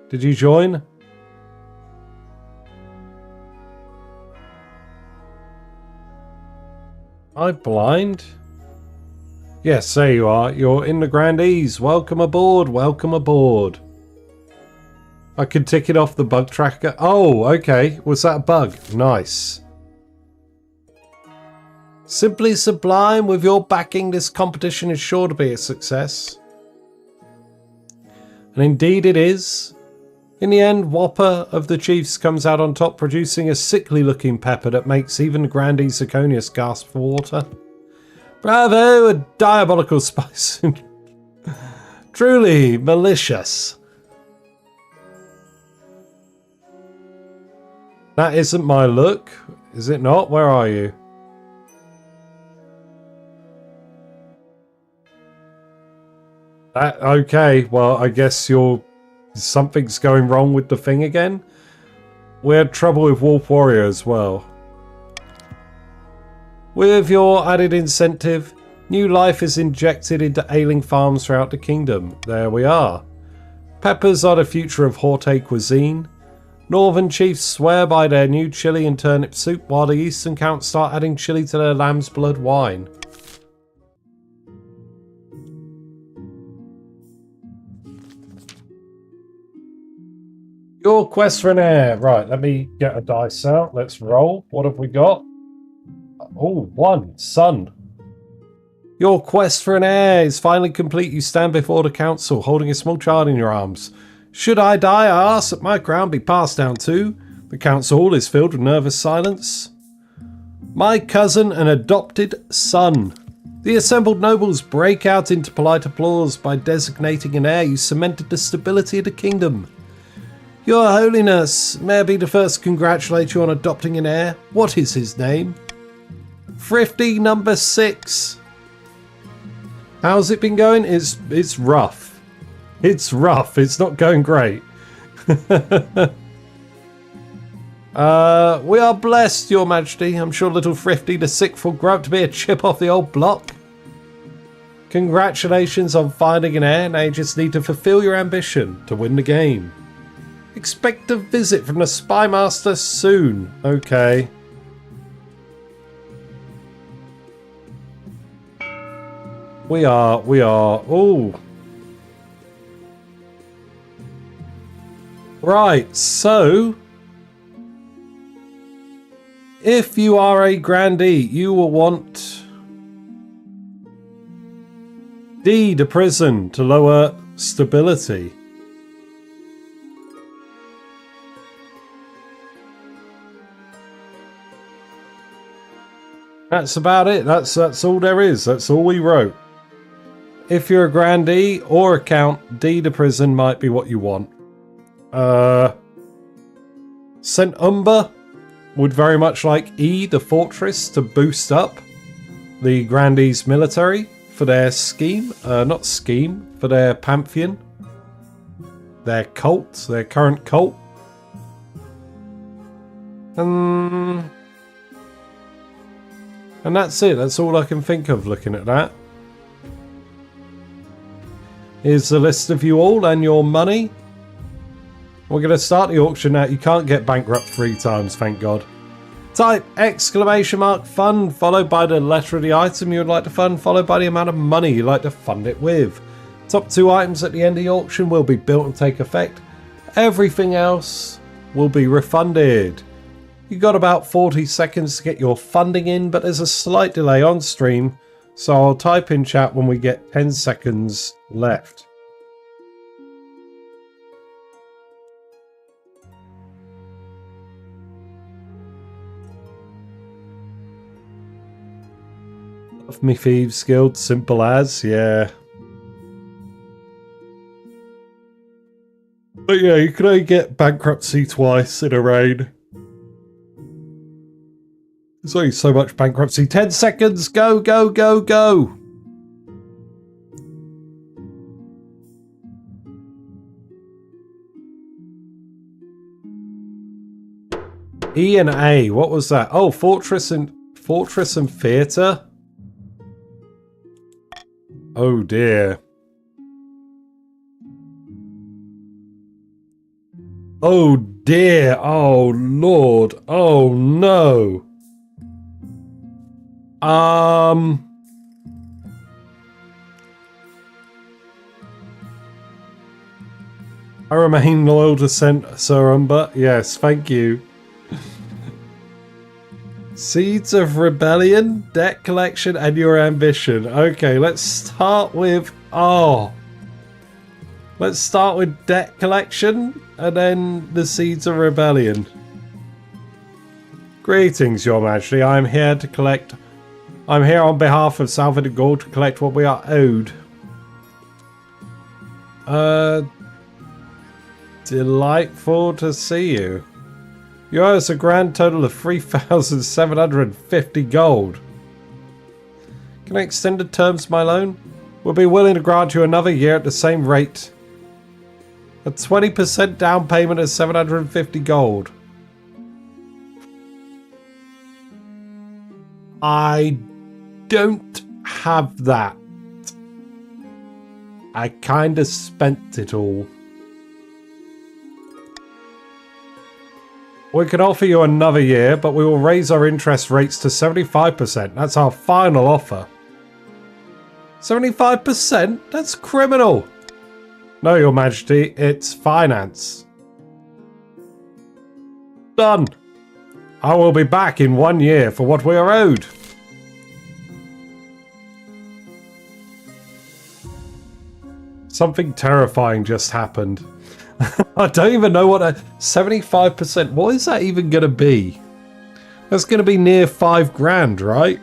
A: Did you join? Am I blind? Yes, there you are. You're in the Grandees. Welcome aboard. Welcome aboard. I can tick it off the bug tracker. Oh, okay. Was that a bug? Nice. Simply sublime. With your backing, this competition is sure to be a success. And indeed it is. In the end, Whopper of the Chiefs comes out on top, producing a sickly-looking pepper that makes even Grandee Zirconius gasp for water. Bravo, a diabolical spice. Truly malicious. That isn't my look, is it not? Where are you? Okay, well, I guess something's going wrong with the thing again. We had trouble with Wolf Warrior as well. With your added incentive, new life is injected into ailing farms throughout the kingdom. There we are. Peppers are the future of Horte cuisine. Northern chiefs swear by their new chili and turnip soup, while the eastern counts start adding chili to their lamb's blood wine. Your quest for an heir. Right, let me get a dice out. Let's roll. What have we got? Oh, 1. Son. Your quest for an heir is finally complete. You stand before the council, holding a small child in your arms. Should I die, I ask that my crown be passed down too. The council hall is filled with nervous silence. My cousin and adopted son. The assembled nobles break out into polite applause. By designating an heir, you cemented the stability of the kingdom. Your Holiness, may I be the first to congratulate you on adopting an heir? What is his name? Thrifty number 6. How's it been going? It's rough. It's rough. It's not going great. We are blessed, Your Majesty. I'm sure little Thrifty the 6th will grow up to be a chip off the old block. Congratulations on finding an heir. Now you just need to fulfill your ambition to win the game. Expect a visit from the Spy Master soon. Okay. We are. Oh. Right, so if you are a grandee, you will want D, the prison, to lower stability. That's about it. That's all there is. That's all we wrote. If you're a grandee or a count, D, the prison might be what you want. St. Umber would very much like E, the fortress, to boost up the grandee's military for their scheme. Not scheme, for their Pantheon. Their cult, their current cult. And that's it. That's all I can think of looking at that. Here's the list of you all and your money. We're going to start the auction now. You can't get bankrupt 3 times, thank God. Type !fund followed by the letter of the item you would like to fund, followed by the amount of money you'd like to fund it with. Top 2 items at the end of the auction will be built and take effect. Everything else will be refunded. You got about 40 seconds to get your funding in, but there's a slight delay on stream, so I'll type in chat when we get 10 seconds left. Love me Thieves Guild, simple as, yeah. But yeah, you can only get bankruptcy twice in a reign. There's only so much bankruptcy. 10 seconds, go, go, go, go! E and A, what was that? Oh, Fortress and Theatre? Oh dear. Oh dear, oh lord, oh no. I remain loyal to Sir Umber. Yes, thank you. Seeds of Rebellion, debt collection, and your ambition. Okay, let's start with... Let's start with debt collection, and then the Seeds of Rebellion. Greetings, Your Majesty. I'm here on behalf of Salvador Gaul to collect what we are owed. Delightful to see you. You owe us a grand total of 3,750 gold. Can I extend the terms of my loan? We'll be willing to grant you another year at the same rate. A 20% down payment of 750 gold. I don't have that. I kind of spent it all. We can offer you another year, but we will raise our interest rates to 75%. That's our final offer. 75%? That's criminal. No, Your Majesty, it's finance. Done. I will be back in 1 year for what we are owed. Something terrifying just happened. I don't even know what a 75%. What is that even going to be? That's going to be near 5 grand, right?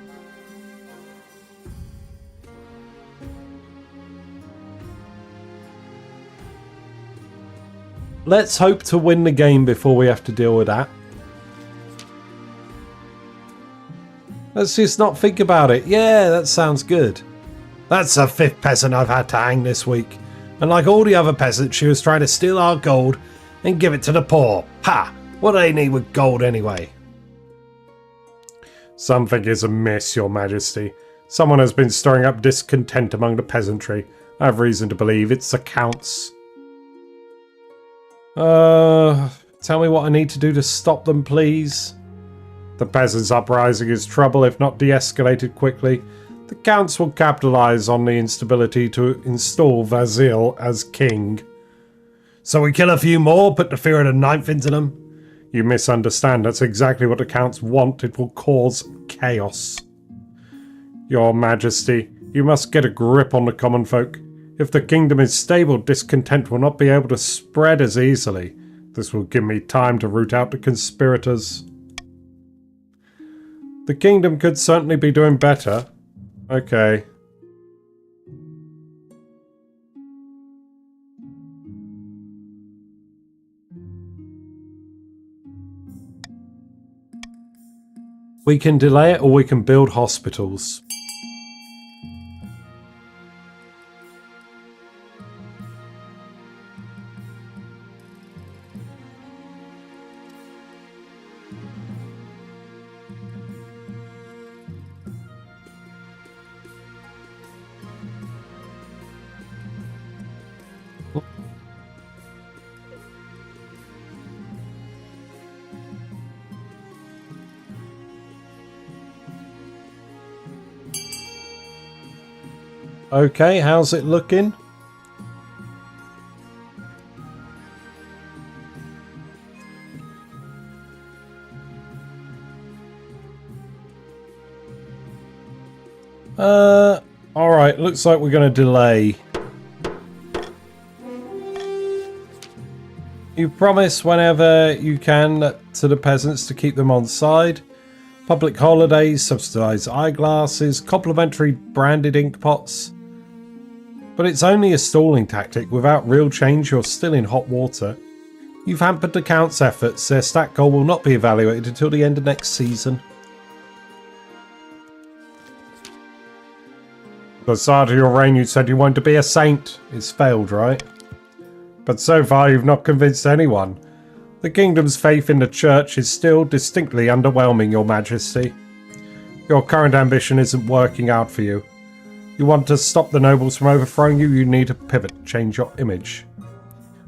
A: Let's hope to win the game before we have to deal with that. Let's just not think about it. Yeah, that sounds good. That's the 5th peasant I've had to hang this week. And like all the other peasants, she was trying to steal our gold and give it to the poor. Ha! What do they need with gold anyway? Something is amiss, Your Majesty. Someone has been stirring up discontent among the peasantry. I have reason to believe it's the counts. Tell me what I need to do to stop them, please. The peasants' uprising is trouble if not de-escalated quickly. The counts will capitalise on the instability to install Vasil as king. So we kill a few more, put the fear of the 9th into them? You misunderstand. That's exactly what the counts want. It will cause chaos. Your Majesty, you must get a grip on the common folk. If the kingdom is stable, discontent will not be able to spread as easily. This will give me time to root out the conspirators. The kingdom could certainly be doing better. Okay. We can delay it or we can build hospitals. Okay, how's it looking? Alright, looks like we're going to delay. You promise whenever you can to the peasants to keep them on side. Public holidays, subsidised eyeglasses, complimentary branded ink pots. But it's only a stalling tactic. Without real change, you're still in hot water. You've hampered the Count's efforts. Their stat goal will not be evaluated until the end of next season. At the start of your reign, you said you wanted to be a saint. It's failed, right? But so far, you've not convinced anyone. The kingdom's faith in the church is still distinctly underwhelming, Your Majesty. Your current ambition isn't working out for you. You want to stop the nobles from overthrowing you, you need to pivot, change your image.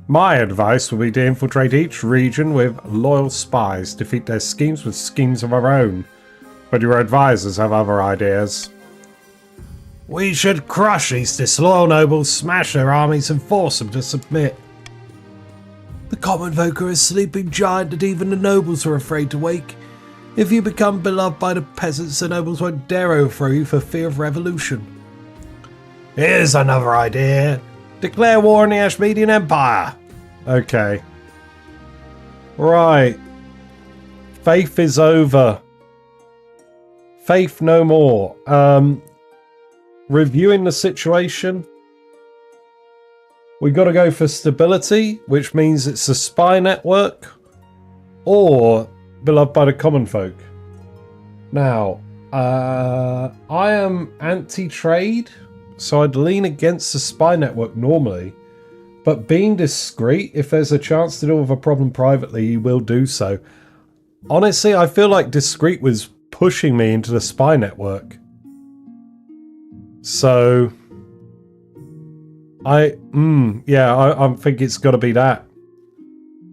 A: My advice would be to infiltrate each region with loyal spies, defeat their schemes with schemes of our own. But your advisors have other ideas. We should crush these disloyal nobles, smash their armies and force them to submit. The common folk are a sleeping giant that even the nobles are afraid to wake. If you become beloved by the peasants, the nobles won't dare overthrow you for fear of revolution. Here's another idea. Declare war on the Ashmedian Empire. Okay. Right. Faith is over. Faith no more. Reviewing the situation. We got to go for stability, which means it's a spy network or beloved by the common folk. Now, I am anti-trade. so I'd lean against the spy network normally. But being discreet, if there's a chance to deal with a problem privately, you will do so. Honestly, I feel like discreet was pushing me into the spy network. So, I think it's got to be that.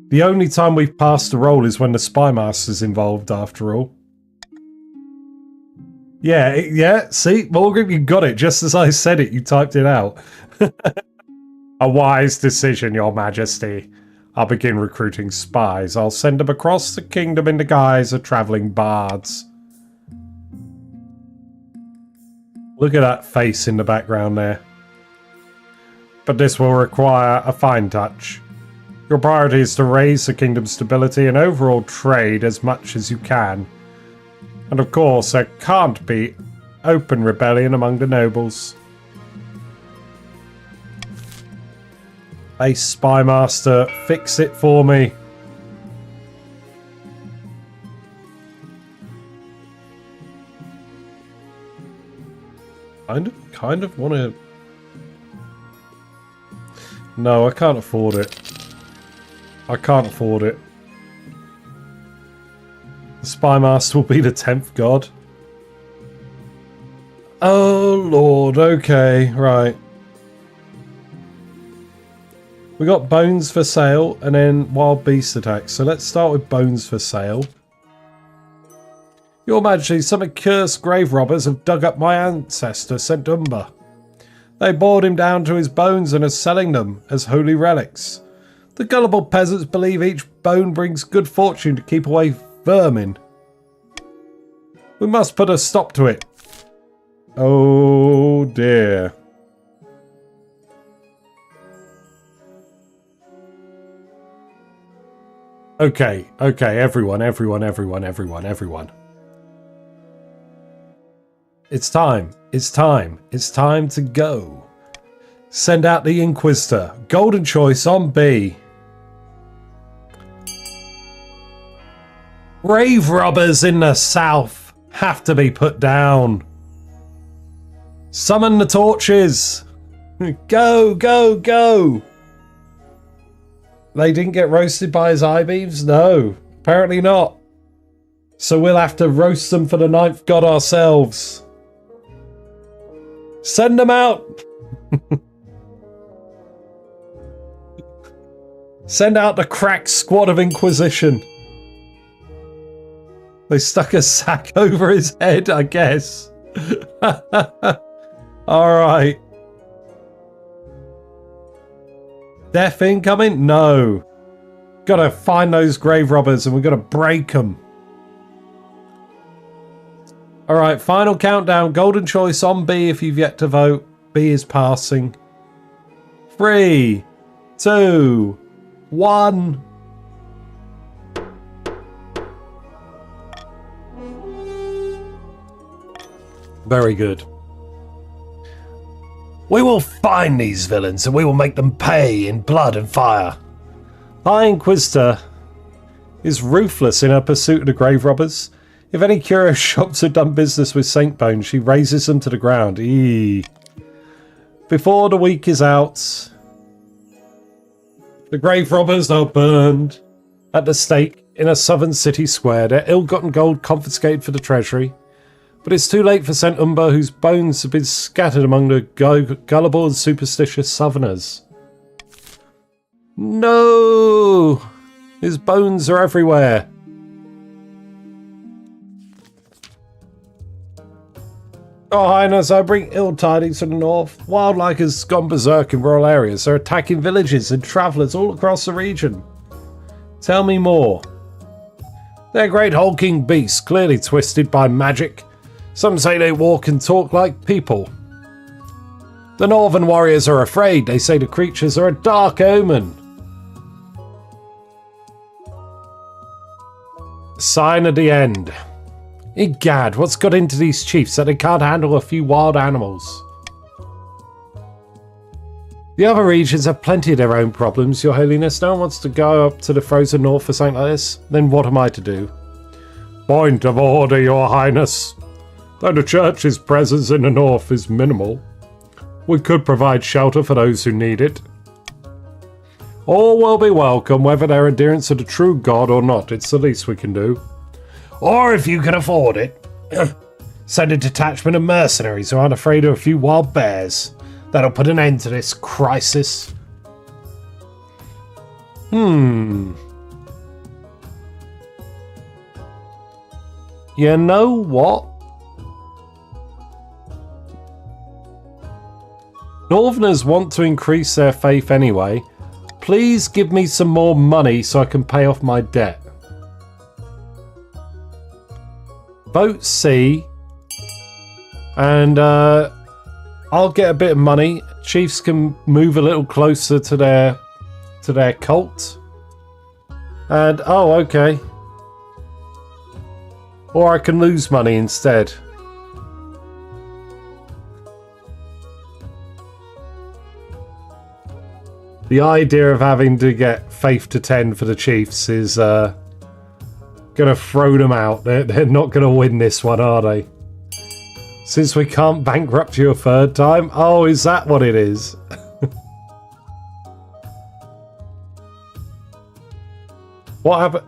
A: The only time we've passed the role is when the spy master's involved, after all. Yeah, see, Morgan, you got it. Just as I said it, you typed it out. A wise decision, Your Majesty. I'll begin recruiting spies. I'll send them across the kingdom in the guise of travelling bards. Look at that face in the background there. But this will require a fine touch. Your priority is to raise the kingdom's stability and overall trade as much as you can. And of course, there can't be open rebellion among the nobles. Hey, Spy Master, fix it for me. Kind of want to... No, I can't afford it. I can't afford it. The Spy Master will be the 10th god. Oh, Lord. Okay, right. We got bones for sale and then wild beast attacks. So let's start with bones for sale. Your Majesty, some accursed grave robbers have dug up my ancestor, St. Umber. They bored him down to his bones and are selling them as holy relics. The gullible peasants believe each bone brings good fortune to keep away vermin. We must put a stop to it. Oh dear. Okay, everyone. It's time to go. Send out the Inquisitor. Golden choice on B. Grave robbers in the south have to be put down. Summon the torches. Go, go, go. They didn't get roasted by his eye beams? No, apparently not. So we'll have to roast them for the 9th god ourselves. Send them out. Send out the crack squad of Inquisition. They stuck a sack over his head, I guess. Alright. Death incoming? No. Gotta find those grave robbers and we've got to break them. Alright, final countdown. Golden choice on B if you've yet to vote. B is passing. 3, 2, 1. Very good. We will find these villains and we will make them pay in blood and fire. Our Inquisitor is ruthless in her pursuit of the grave robbers. If any curious shops have done business with Saint Bone, she razes them to the ground. Eee. Before the week is out, the grave robbers are burned at the stake in a southern city square. Their ill-gotten gold confiscated for the treasury. But it's too late for St. Umber, whose bones have been scattered among the gullible and superstitious southerners. No! His bones are everywhere. Oh, Highness, I bring ill tidings from the north. Wildlife has gone berserk in rural areas. They're attacking villages and travellers all across the region. Tell me more. They're great hulking beasts, clearly twisted by magic. Some say they walk and talk like people. The northern warriors are afraid. They say the creatures are a dark omen. Sign of the end. Egad, what's got into these chiefs that they can't handle a few wild animals? The other regions have plenty of their own problems, Your Holiness. No one wants to go up to the frozen north for something like this. Then what am I to do? Point of order, Your Highness. Though the church's presence in the north is minimal, We could provide shelter for those who need it. All will be welcome, whether they're adherents to the true God or not. It's the least we can do. Or if you can afford it, send a detachment of mercenaries who aren't afraid of a few wild bears. That'll put an end to this crisis. You know what? Northerners want to increase their faith anyway. Please give me some more money so I can pay off my debt. Vote C. And I'll get a bit of money. Chiefs can move a little closer to their cult. And oh, okay. Or I can lose money instead. The idea of having to get faith to 10 for the Chiefs is going to throw them out. They're not going to win this one, are they? Since we can't bankrupt you a third time? Oh, is that what it is? What happened?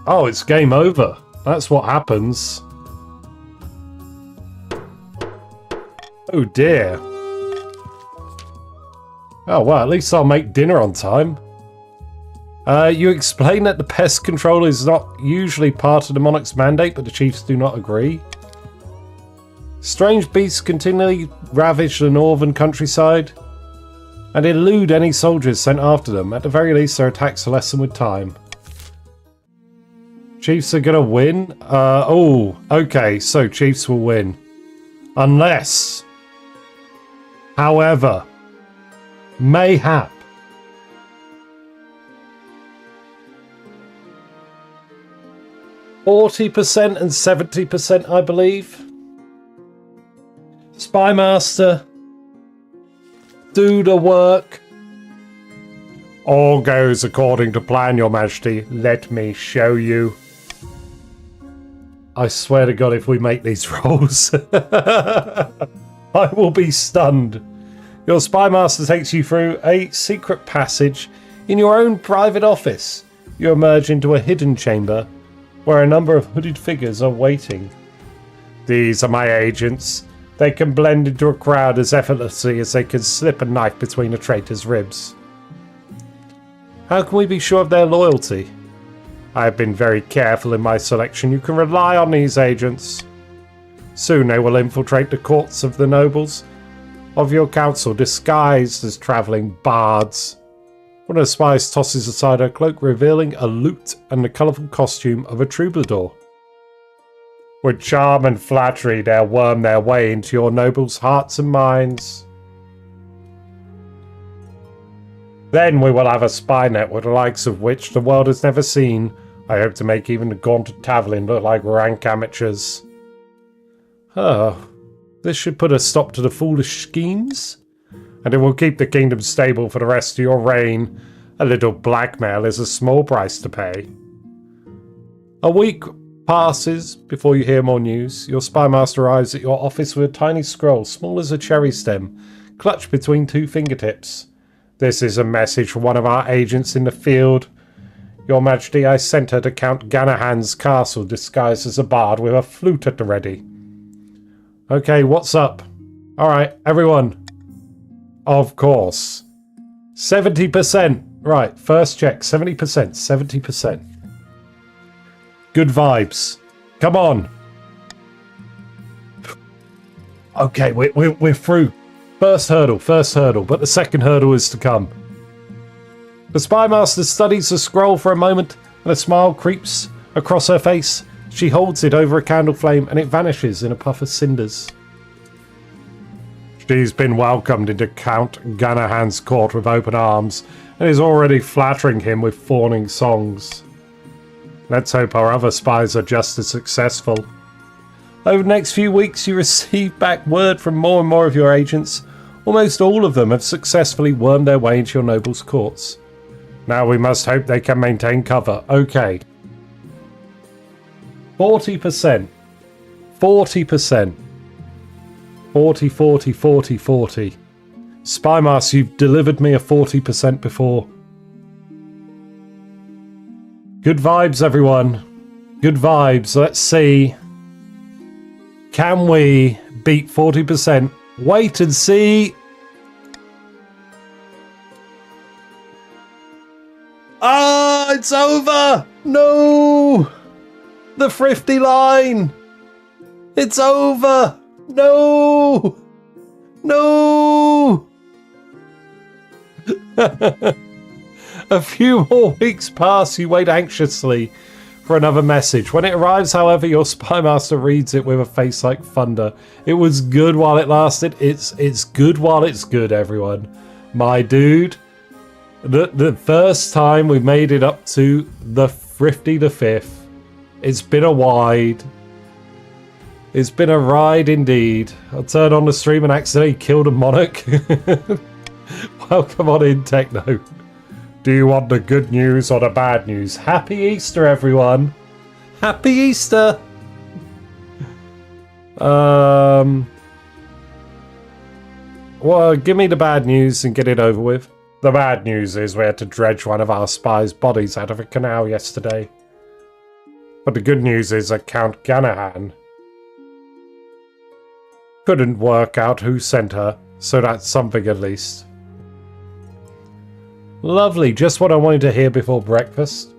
A: Oh, it's game over. That's what happens. Oh dear. Oh well, at least I'll make dinner on time. You explain that the pest control is not usually part of the Monarch's mandate, but the Chiefs do not agree. Strange beasts continually ravage the northern countryside and elude any soldiers sent after them. At the very least, their attacks are lessen with time. Chiefs are gonna win? Oh, okay, so Chiefs will win. Unless, however, mayhap, %40 and 70%, I believe. Spymaster, do the work. All goes according to plan, Your Majesty. Let me show you. I swear to God, if we make these rolls, I will be stunned. Your Spymaster takes you through a secret passage in your own private office. You emerge into a hidden chamber where a number of hooded figures are waiting. These are my agents. They can blend into a crowd as effortlessly as they can slip a knife between a traitor's ribs. How can we be sure of their loyalty? I have been very careful in my selection. You can rely on these agents. Soon they will infiltrate the courts of the nobles of your council, disguised as travelling bards. One of the spies tosses aside her cloak, revealing a lute and the colourful costume of a troubadour. With charm and flattery, they'll worm their way into your nobles' hearts and minds. Then we will have a spy network the likes of which the world has never seen. I hope to make even the gauntlet Taverlin look like rank amateurs. Oh, this should put a stop to the foolish schemes, and it will keep the kingdom stable for the rest of your reign. A little blackmail is a small price to pay. A week passes before you hear more news. Your Spymaster arrives at your office with a tiny scroll, small as a cherry stem, clutched between two fingertips. This is a message from one of our agents in the field. Your Majesty, I sent her to Count Ganahan's castle, disguised as a bard with a flute at the ready. Okay, what's up? Alright, everyone. Of course. 70%. Right, first check. 70%. 70%. Good vibes. Come on. Okay, we're through. First hurdle, but the second hurdle is to come. The Spymaster studies the scroll for a moment, and a smile creeps across her face. She holds it over a candle flame, and it vanishes in a puff of cinders. She's been welcomed into Count Ganahan's court with open arms, and is already flattering him with fawning songs. Let's hope our other spies are just as successful. Over the next few weeks, you receive back word from more and more of your agents. Almost all of them have successfully wormed their way into your nobles' courts. Now we must hope they can maintain cover. Okay. 40%. 40%. 40, 40, 40, 40. Spymaster, you've delivered me a 40% before. Good vibes, everyone. Good vibes. Let's see. Can we beat 40%? Wait and see. Ah, it's over. No. The Thrifty line. It's over. No. No. A few more weeks pass. You wait anxiously for another message. When it arrives, however, your Spymaster reads it with a face like thunder. It was good while it lasted. It's good while it's good, everyone. My dude, the first time we made it up to the Thrifty the 5th. It's been a ride. It's been a ride indeed. I'll turn on the stream and accidentally killed a Monarch. Welcome on in, Techno. Do you want the good news or the bad news? Happy Easter, everyone. Happy Easter. Well, give me the bad news and get it over with. The bad news is we had to dredge one of our spies' bodies out of a canal yesterday. But the good news is that Count Ganahan couldn't work out who sent her, so that's something at least. Lovely, just what I wanted to hear before breakfast.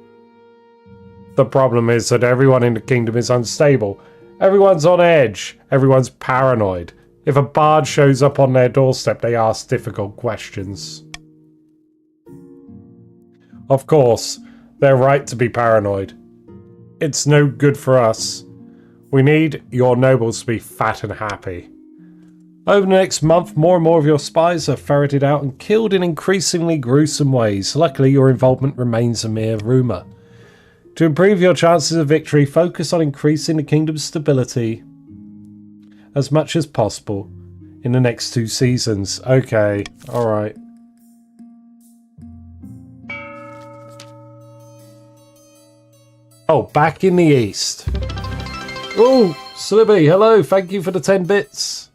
A: The problem is that everyone in the kingdom is unstable. Everyone's on edge. Everyone's paranoid. If a bard shows up on their doorstep, they ask difficult questions. Of course, they're right to be paranoid. It's no good for us. We need your nobles to be fat and happy. Over the next month, more and more of your spies are ferreted out and killed in increasingly gruesome ways. Luckily, your involvement remains a mere rumour. To improve your chances of victory, focus on increasing the kingdom's stability as much as possible in the next 2 seasons. Okay, alright. Oh, back in the east. Oh, Slibby, hello, thank you for the 10 bits.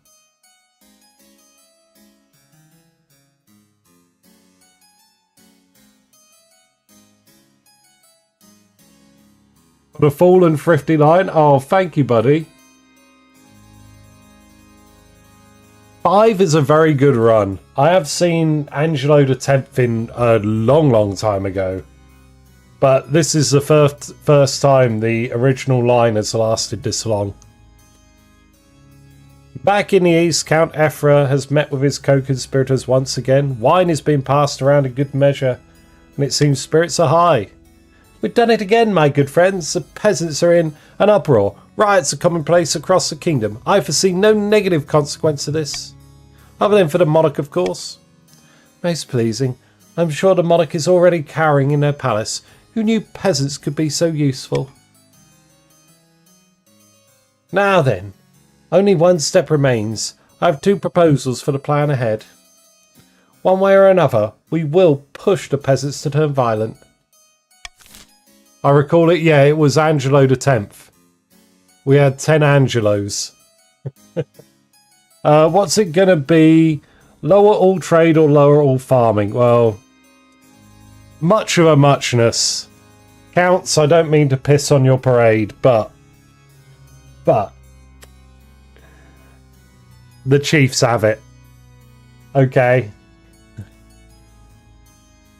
A: The fallen Thrifty line. Oh, thank you, buddy. 5 is a very good run. I have seen Angelo the 10th in a long, long time ago. But this is the first time the original line has lasted this long. Back in the east, Count Ephra has met with his co-conspirators once again. Wine is being passed around in good measure, and it seems spirits are high. We've done it again, my good friends. The peasants are in an uproar. Riots are commonplace across the kingdom. I foresee no negative consequence of this. Other than for the monarch, of course. Most pleasing. I'm sure the monarch is already cowering in their palace. Who knew peasants could be so useful? Now then, only one step remains. I have 2 proposals for the plan ahead. One way or another, we will push the peasants to turn violent. I recall it, yeah, it was Angelo the 10th. We had 10 Angelos. What's it going to be? Lower all trade or lower all farming? Well, much of a muchness. Counts, I don't mean to piss on your parade, but the Chiefs have it. Okay.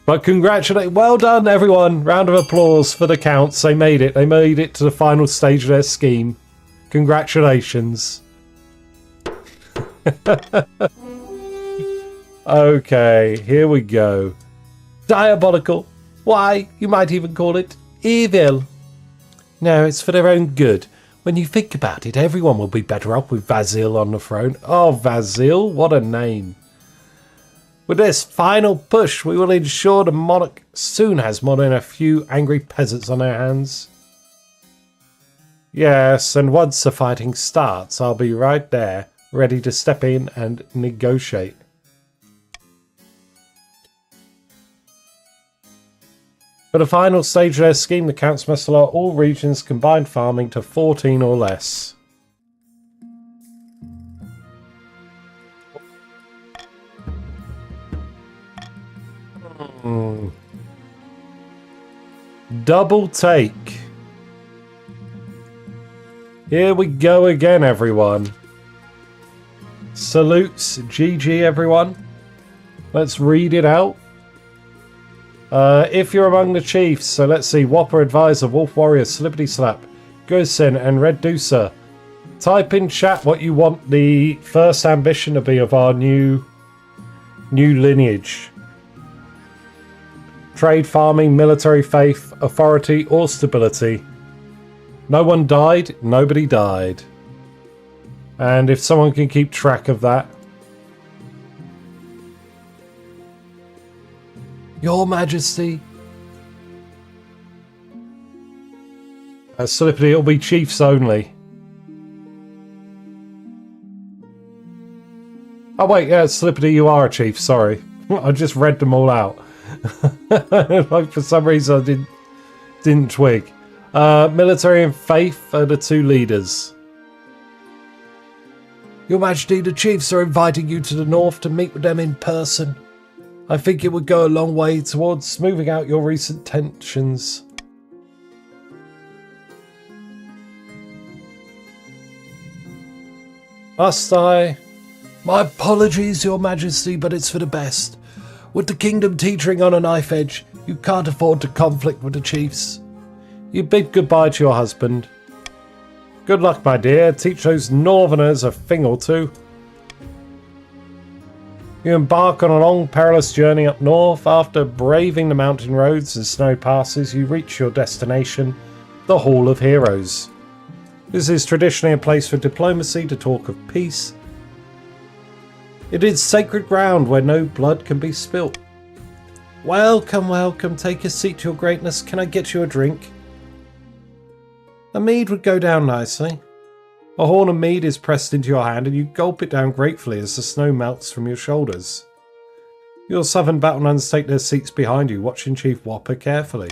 A: But congratulate, well done everyone. Round of applause for the Counts. They made it. They made it to the final stage of their scheme. Congratulations. Okay, here we go. Diabolical. Why, you might even call it evil. No, it's for their own good. When you think about it, everyone will be better off with Vasil on the throne. Oh, Vasil, what a name. With this final push, we will ensure the monarch soon has more than a few angry peasants on their hands. Yes, and once the fighting starts, I'll be right there, ready to step in and negotiate. For the final stage of their scheme, the Counts must allow all regions combined farming to 14 or less. Double take. Here we go again, everyone. Salutes, GG, everyone. Let's read it out. If you're among the chiefs, so let's see, Whopper, Advisor, Wolf Warrior, Slippity Slap, Gosen, and Red Deucer. Type in chat what you want the first ambition to be of our new lineage. Trade, farming, military, faith, authority, or stability. No one died, nobody died. And if someone can keep track of that. Your Majesty. Slippity, it'll be chiefs only. Oh wait, yeah, Slippity, you are a chief, sorry. I just read them all out. Like, for some reason I didn't twig. Military and faith are the two leaders. Your Majesty, the chiefs are inviting you to the north to meet with them in person. I think it would go a long way towards smoothing out your recent tensions. Must I? My apologies, Your Majesty, but it's for the best. With the kingdom teetering on a knife edge, you can't afford to conflict with the chiefs. You bid goodbye to your husband. Good luck, my dear. Teach those northerners a thing or two. You embark on a long, perilous journey up north. After braving the mountain roads and snow passes, you reach your destination, the Hall of Heroes. This is traditionally a place for diplomacy to talk of peace. It is sacred ground where no blood can be spilt. Welcome, welcome. Take a seat, Your Greatness. Can I get you a drink? A mead would go down nicely. A horn of mead is pressed into your hand and you gulp it down gratefully as the snow melts from your shoulders. Your southern battlements take their seats behind you, watching Chief Whopper carefully.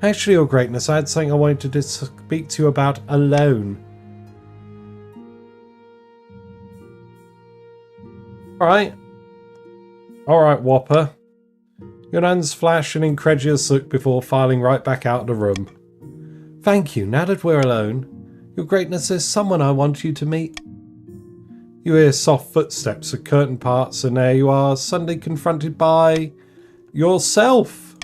A: Actually, Your Greatness, I had something I wanted to speak to you about alone. Alright, Whopper. Your hands flash an incredulous look before filing right back out of the room. Thank you. Now that we're alone, Your Greatness, there's someone I want you to meet. You hear soft footsteps at curtain parts, and there you are, suddenly confronted by yourself.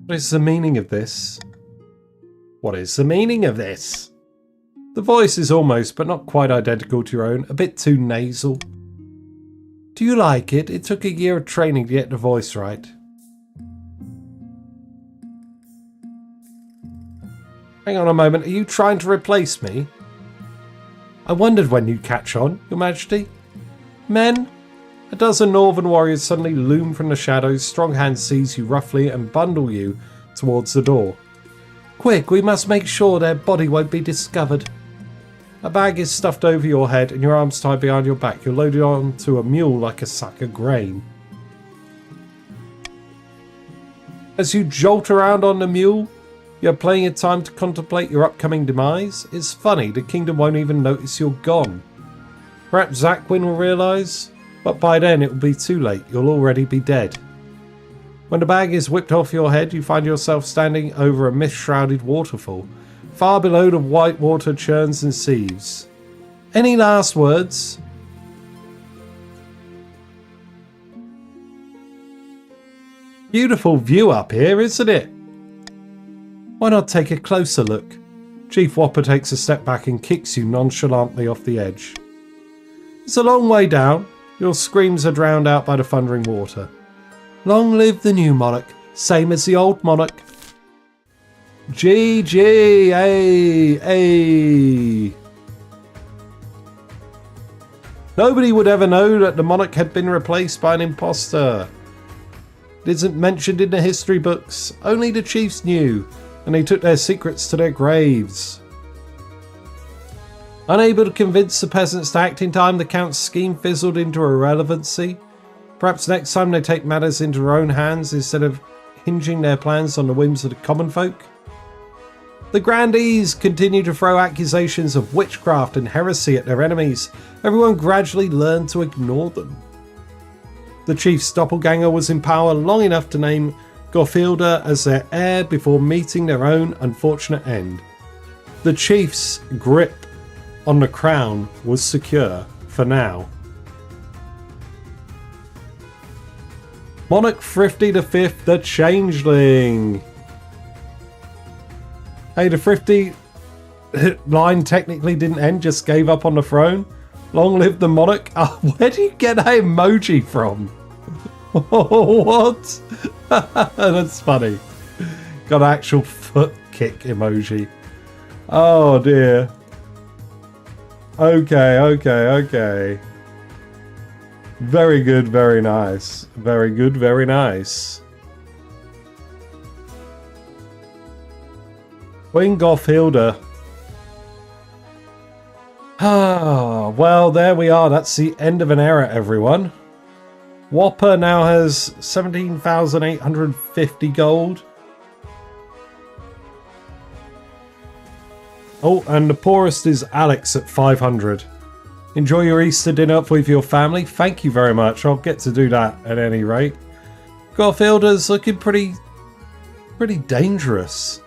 A: What is the meaning of this? What is the meaning of this? The voice is almost, but not quite identical to your own, a bit too nasal. Do you like it? It took a year of training to get the voice right. Hang on a moment, are you trying to replace me? I wondered when you'd catch on, Your Majesty. Men? A dozen northern warriors suddenly loom from the shadows, strong hands seize you roughly and bundle you towards the door. Quick, we must make sure their body won't be discovered. A bag is stuffed over your head and your arms tied behind your back. You're loaded onto a mule like a sack of grain. As you jolt around on the mule, you're playing at time to contemplate your upcoming demise. It's funny, the kingdom won't even notice you're gone. Perhaps Zaquin will realise, but by then it will be too late. You'll already be dead. When the bag is whipped off your head, you find yourself standing over a mist-shrouded waterfall. Far below, the white water churns and seethes. Any last words? Beautiful view up here, isn't it? Why not take a closer look? Chief Whopper takes a step back and kicks you nonchalantly off the edge. It's a long way down. Your screams are drowned out by the thundering water. Long live the new monarch, same as the old monarch. GG, ay. Nobody would ever know that the monarch had been replaced by an imposter. It isn't mentioned in the history books. Only the chiefs knew, and they took their secrets to their graves. Unable to convince the peasants to act in time, the Count's scheme fizzled into irrelevancy. Perhaps next time they take matters into their own hands instead of hinging their plans on the whims of the common folk. The grandees continue to throw accusations of witchcraft and heresy at their enemies. Everyone gradually learned to ignore them. The chief's doppelganger was in power long enough to name Gorfilda as their heir before meeting their own unfortunate end. The chief's grip on the crown was secure for now. Monarch Thrifty V, the Changeling. Hey, the Thrifty line technically didn't end, just gave up on the throne. Long live the Monarch. Oh, where do you get that emoji from? What? That's funny. Got an actual foot kick emoji. Oh dear. Okay. Very good, very nice. Very good, very nice. Queen Gorfilda. Ah, well, there we are. That's the end of an era, everyone. Whopper now has 17,850 gold. Oh, and the poorest is Alex at 500. Enjoy your Easter dinner with your family. Thank you very much. I'll get to do that at any rate. Gorfilda's looking pretty dangerous.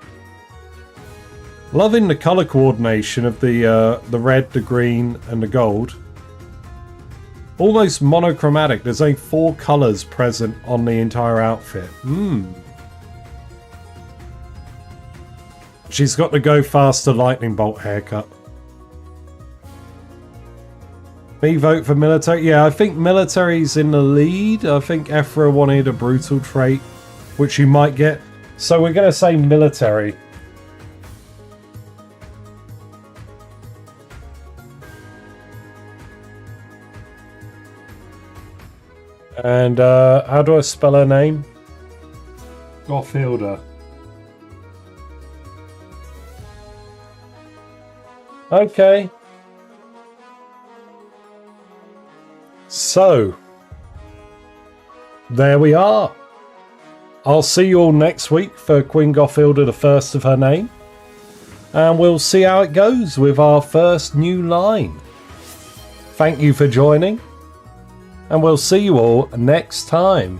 A: Loving the colour coordination of the red, the green, and the gold. Almost monochromatic. There's only 4 colours present on the entire outfit. She's got the go faster lightning bolt haircut. Me vote for military. Yeah, I think military's in the lead. I think Ephra wanted a brutal trait, which you might get. So we're going to say military. And how do I spell her name? Gorfilda. Okay. So, there we are. I'll see you all next week for Queen Gorfilda, the first of her name. And we'll see how it goes with our first new line. Thank you for joining. And we'll see you all next time.